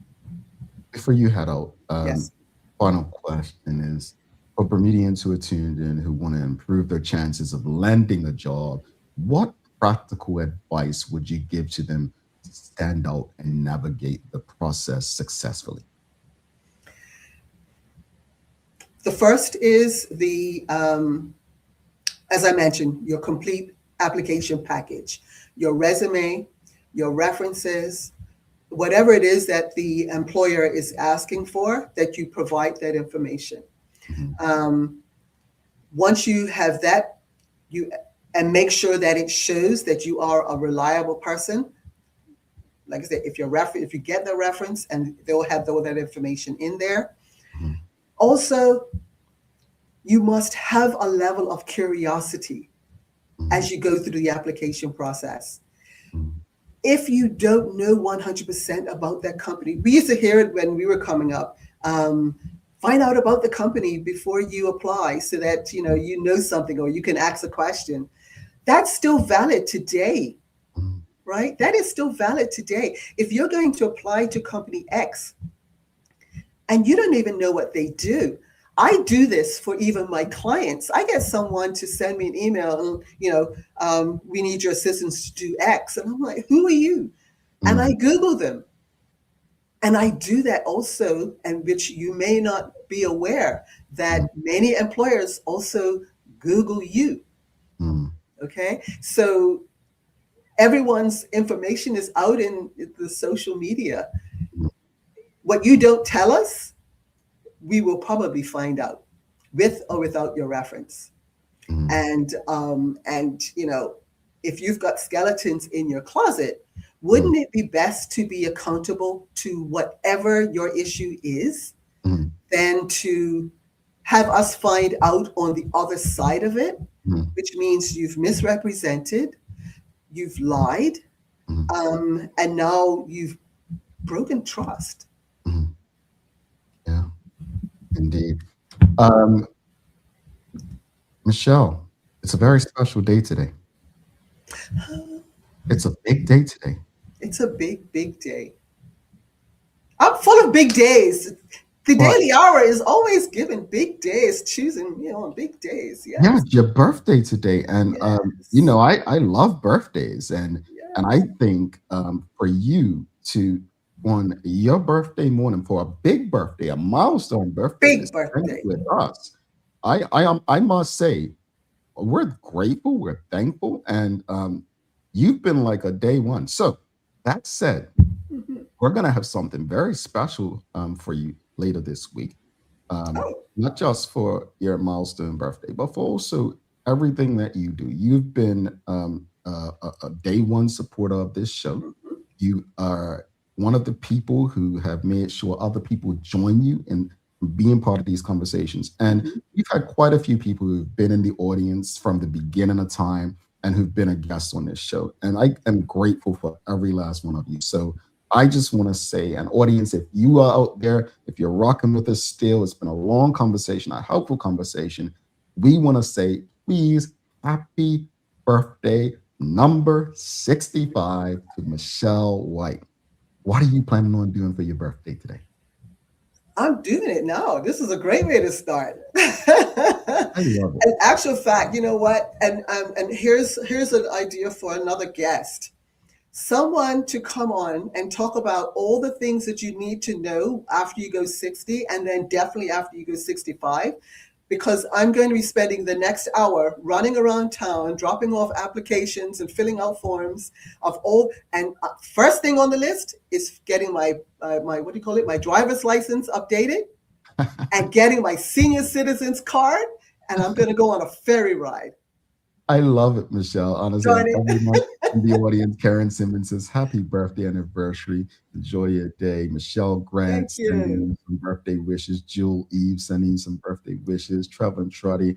Before you head out, Yes. final question is, for Bermudians who are tuned in who want to improve their chances of landing a job, what practical advice would you give to them to stand out and navigate the process successfully? The first is as I mentioned, your complete application package, your resume, your references, whatever it is that the employer is asking for, that you provide that information. Once you have that, and make sure that it shows that you are a reliable person. Like I said, if you get the reference, and they'll have all that information in there. Also, you must have a level of curiosity as you go through the application process. If you don't know 100% about that company, we used to hear it when we were coming up. Find out about the company before you apply so that you know something or you can ask a question. That's still valid today, right? That is still valid today. If you're going to apply to company X and you don't even know what they do, I do this for even my clients. I get someone to send me an email and, we need your assistance to do X. And I'm like, who are you? And I Google them. And I do that also, and which you may not be aware that many employers also Google you. Okay. So everyone's information is out in the social media. What you don't tell us, we will probably find out with or without your reference. And if you've got skeletons in your closet, wouldn't it be best to be accountable to whatever your issue is than to have us find out on the other side of it, which means you've misrepresented, you've lied, and now you've broken trust. Yeah, indeed. Michelle, it's a very special day today. It's a big day today. It's a big, big day. I'm full of big days. The Daily Hour is always giving big days, choosing, on big days. Yes. Yeah, it's your birthday today. And, I love birthdays. And I think for you to, on your birthday morning, for a big birthday, a milestone birthday, big birthday with us, I must say, we're grateful, we're thankful, and you've been like a day one. So that said, we're going to have something very special for you later this week. Not just for your milestone birthday, but for also everything that you do. You've been a day one supporter of this show. You are one of the people who have made sure other people join you in being part of these conversations. And we've had quite a few people who've been in the audience from the beginning of time and who've been a guest on this show. And I am grateful for every last one of you. So I just want to say, an audience, if you are out there, if you're rocking with us still, it's been a long conversation, a helpful conversation. We want to say, please, happy birthday, number 65 to Michelle White. What are you planning on doing for your birthday today? I'm doing it now. This is a great way to start. I love it. In actual fact, you know what? And here's an idea for another guest. Someone to come on and talk about all the things that you need to know after you go 60, and then definitely after you go 65, because I'm going to be spending the next hour running around town, dropping off applications and filling out forms of all. And first thing on the list is getting my my driver's license updated and getting my senior citizens card. And I'm going to go on a ferry ride. I love it, Michelle. Honestly, everyone in the audience, Karen Simmons says, happy birthday anniversary. Enjoy your day. Michelle Grant sending some birthday wishes. Jewel Eve sending some birthday wishes. Trevor and Truddy,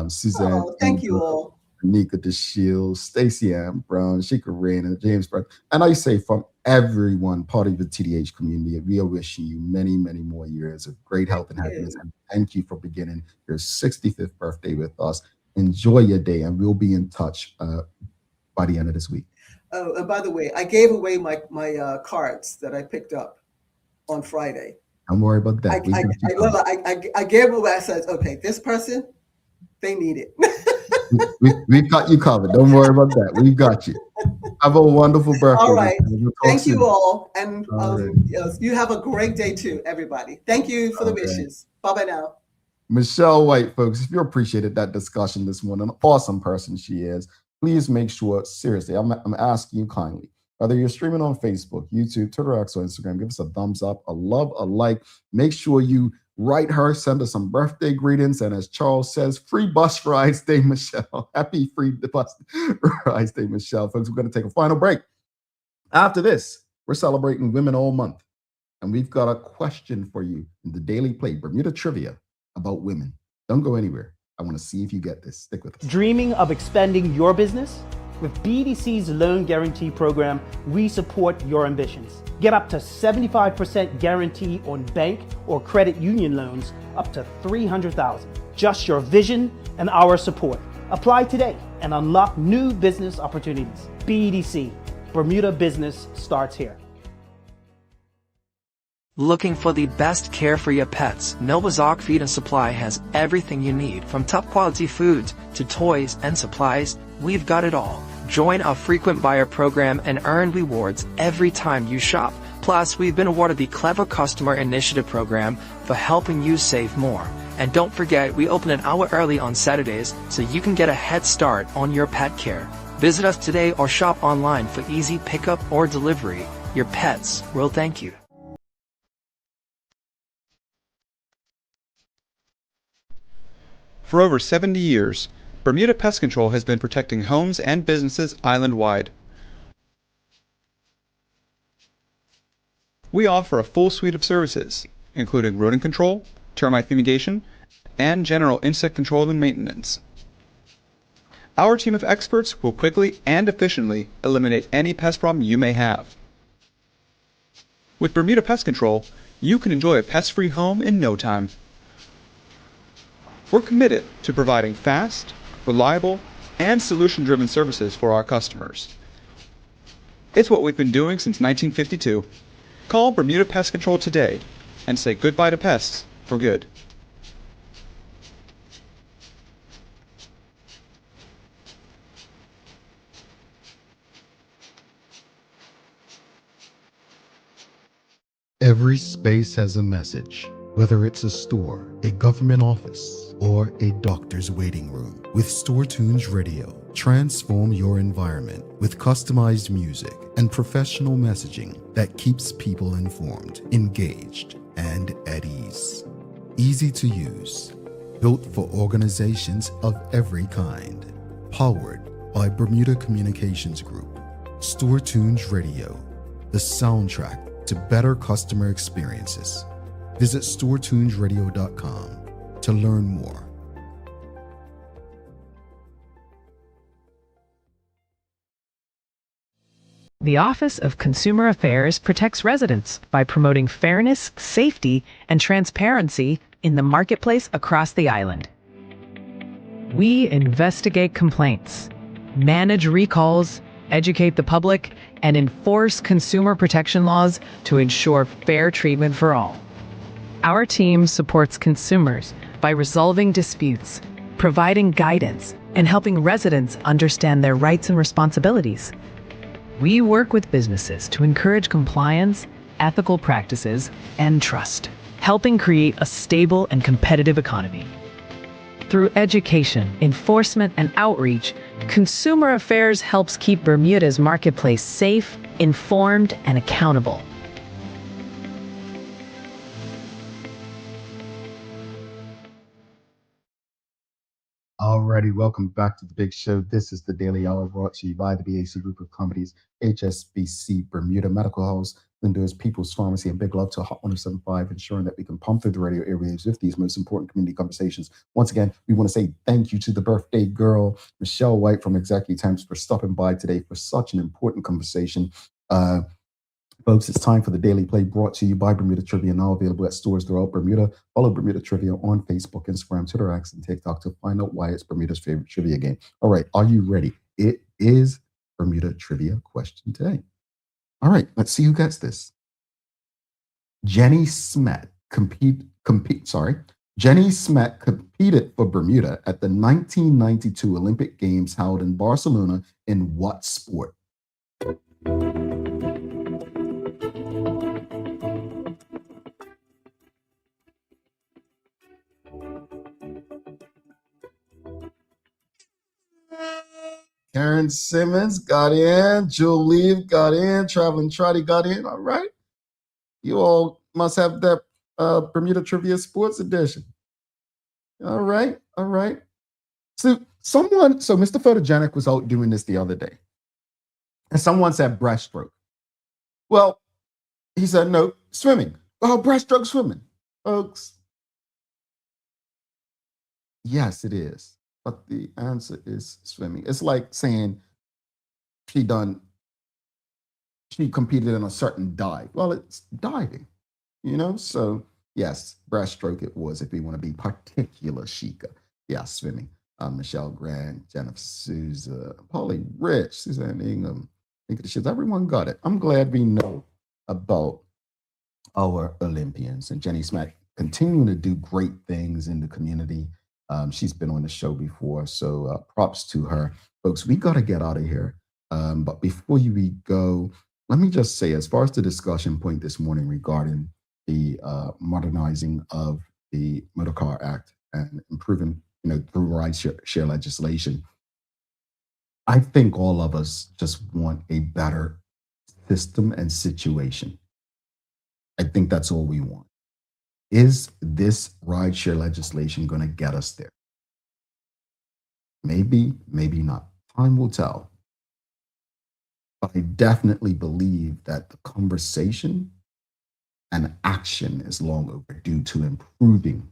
Suzanne. Thank you all. Nika DeShield, Stacey Ann Brown, Shika Raina, James Brown. And I say from everyone, part of the TDH community, we are wishing you many, many more years of great health and happiness. And thank you for beginning your 65th birthday with us. Enjoy your day, and we'll be in touch by the end of this week. Oh, and by the way, I gave away my cards that I picked up on Friday. Don't worry about that. I gave away. I said, okay, this person, they need it. We've got you covered. Don't worry about that. We've got you. Have a wonderful birthday. All right. Thank you all. And you have a great day too, everybody. Thank you for the wishes. Bye-bye now. Michelle White, folks, if you appreciated that discussion this morning, an awesome person she is, please make sure, seriously, I'm asking you kindly, whether you're streaming on Facebook, YouTube, Twitter, X, or Instagram, give us a thumbs up, a love, a like. Make sure you write her, send her some birthday greetings, and as Charles says, free bus rides day, Michelle. Happy free bus rides day, Michelle. Folks, we're going to take a final break. After this, we're celebrating Women All Month. And we've got a question for you in the Daily Play, Bermuda Trivia about women. Don't go anywhere. I want to see if you get this. Stick with us. Dreaming of expanding your business? With BDC's Loan Guarantee Program, we support your ambitions. Get up to 75% guarantee on bank or credit union loans up to $300,000. Just your vision and our support. Apply today and unlock new business opportunities. BDC, Bermuda Business starts here. Looking for the best care for your pets? Novazok Feed and Supply has everything you need, from top quality foods to toys and supplies. We've got it all. Join our frequent buyer program and earn rewards every time you shop. Plus, we've been awarded the Clever Customer Initiative program for helping you save more. And don't forget, we open an hour early on Saturdays so you can get a head start on your pet care. Visit us today or shop online for easy pickup or delivery. Your pets will thank you. For over 70 years, Bermuda Pest Control has been protecting homes and businesses island-wide. We offer a full suite of services, including rodent control, termite fumigation, and general insect control and maintenance. Our team of experts will quickly and efficiently eliminate any pest problem you may have. With Bermuda Pest Control, you can enjoy a pest-free home in no time. We're committed to providing fast, reliable, and solution-driven services for our customers. It's what we've been doing since 1952. Call Bermuda Pest Control today and say goodbye to pests for good. Every space has a message, whether it's a store, a government office, or a doctor's waiting room. With Store Tunes Radio, transform your environment with customized music and professional messaging that keeps people informed, engaged, and at ease. Easy to use, built for organizations of every kind. Powered by Bermuda Communications Group. Store Tunes Radio, the soundtrack to better customer experiences. Visit StoreTunesRadio.com to learn more. The Office of Consumer Affairs protects residents by promoting fairness, safety, and transparency in the marketplace across the island. We investigate complaints, manage recalls, educate the public, and enforce consumer protection laws to ensure fair treatment for all. Our team supports consumers by resolving disputes, providing guidance, and helping residents understand their rights and responsibilities. We work with businesses to encourage compliance, ethical practices, and trust, helping create a stable and competitive economy. Through education, enforcement, and outreach, Consumer Affairs helps keep Bermuda's marketplace safe, informed, and accountable. Alrighty, welcome back to the big show. This is the Daily Hour brought to you by the BAC Group of Companies, HSBC Bermuda Medical House, Linda's People's Pharmacy, and big love to Hot 107.5, ensuring that we can pump through the radio airwaves with these most important community conversations. Once again, we want to say thank you to the birthday girl, Michelle White from Executemps, for stopping by today for such an important conversation. Folks, it's time for the Daily Play brought to you by Bermuda Trivia, now available at stores throughout Bermuda. Follow Bermuda Trivia on Facebook, Instagram, Twitter, X, and TikTok to find out why it's Bermuda's favorite trivia game. All right, are you ready? It is Bermuda Trivia question today. All right, let's see who gets this. Jenny Smet competed for Bermuda at the 1992 Olympic Games held in Barcelona in what sport? Karen Simmons got in. Julie got in. Traveling Trotty got in. All right. You all must have that Bermuda Trivia Sports Edition. All right. All right. So Mr. Photogenic was out doing this the other day. And someone said breaststroke. Well, he said, nope, Swimming. Oh, breaststroke swimming. Folks, yes, it is. But the answer is swimming. It's like saying she done, she competed in a certain dive. Well, it's diving, you know? So yes, breaststroke it was, if we want to be particular, Sheikah. Yeah, swimming. Michelle Grant, Jennifer Souza, Polly Rich, Suzanne Ingham. Think of the shits. Everyone got it. I'm glad we know about our Olympians, and Jenny Smack continuing to do great things in the community. She's been on the show before, so props to her. Folks, we got to get out of here. But before we go, let me just say, as far as the discussion point this morning regarding the modernizing of the Motor Car Act and improving, through ride share legislation, I think all of us just want a better system and situation. I think that's all we want. Is this rideshare legislation going to get us there? Maybe, maybe not. Time will tell. But I definitely believe that the conversation and action is long overdue to improving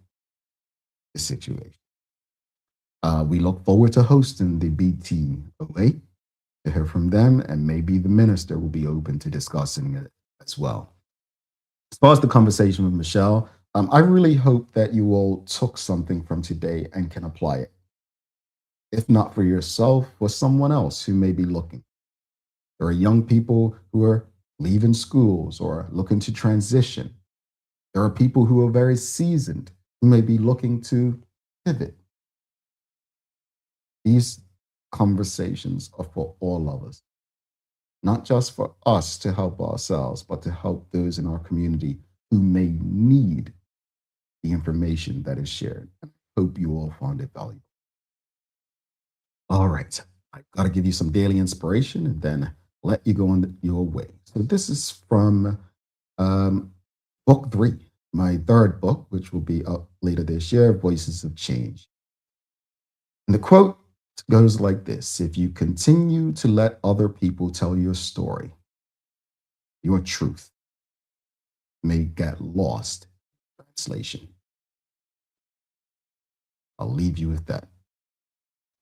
the situation. We look forward to hosting the BTOA to hear from them, and maybe the minister will be open to discussing it as well. As far as the conversation with Michelle, I really hope that you all took something from today and can apply it. If not for yourself, for someone else who may be looking. There are young people who are leaving schools or looking to transition. There are people who are very seasoned who may be looking to pivot. These conversations are for all of us, not just for us to help ourselves, but to help those in our community who may need the information that is shared. I hope you all found it valuable. All right, I've got to give you some daily inspiration and then let you go on your way. So this is from book 3, my third book, which will be up later this year, Voices of Change. And the quote goes like this: if you continue to let other people tell your story, your truth may get lost in translation. I'll leave you with that.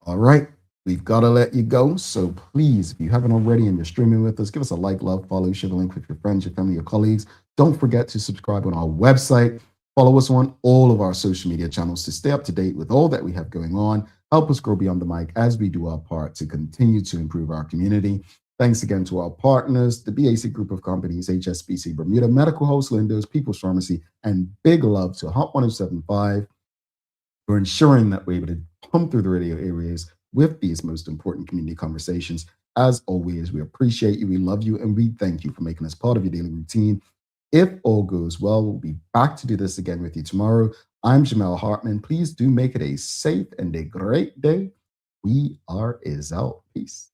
All right, we've got to let you go. So please, if you haven't already and you're streaming with us, give us a like, love, follow, share the link with your friends, your family, your colleagues. Don't forget to subscribe on our website. Follow us on all of our social media channels to stay up to date with all that we have going on. Help us grow beyond the mic as we do our part to continue to improve our community. Thanks again to our partners, the BAC Group of Companies, HSBC Bermuda, Medical House Lindos, People's Pharmacy, and big love to Hot 1075 for ensuring that we're able to pump through the radio areas with these most important community conversations. As always, we appreciate you, we love you, and we thank you for making us part of your daily routine. If all goes well, we'll be back to do this again with you tomorrow. I'm Jamel Hartman. Please do make it a safe and a great day. We are out. Peace.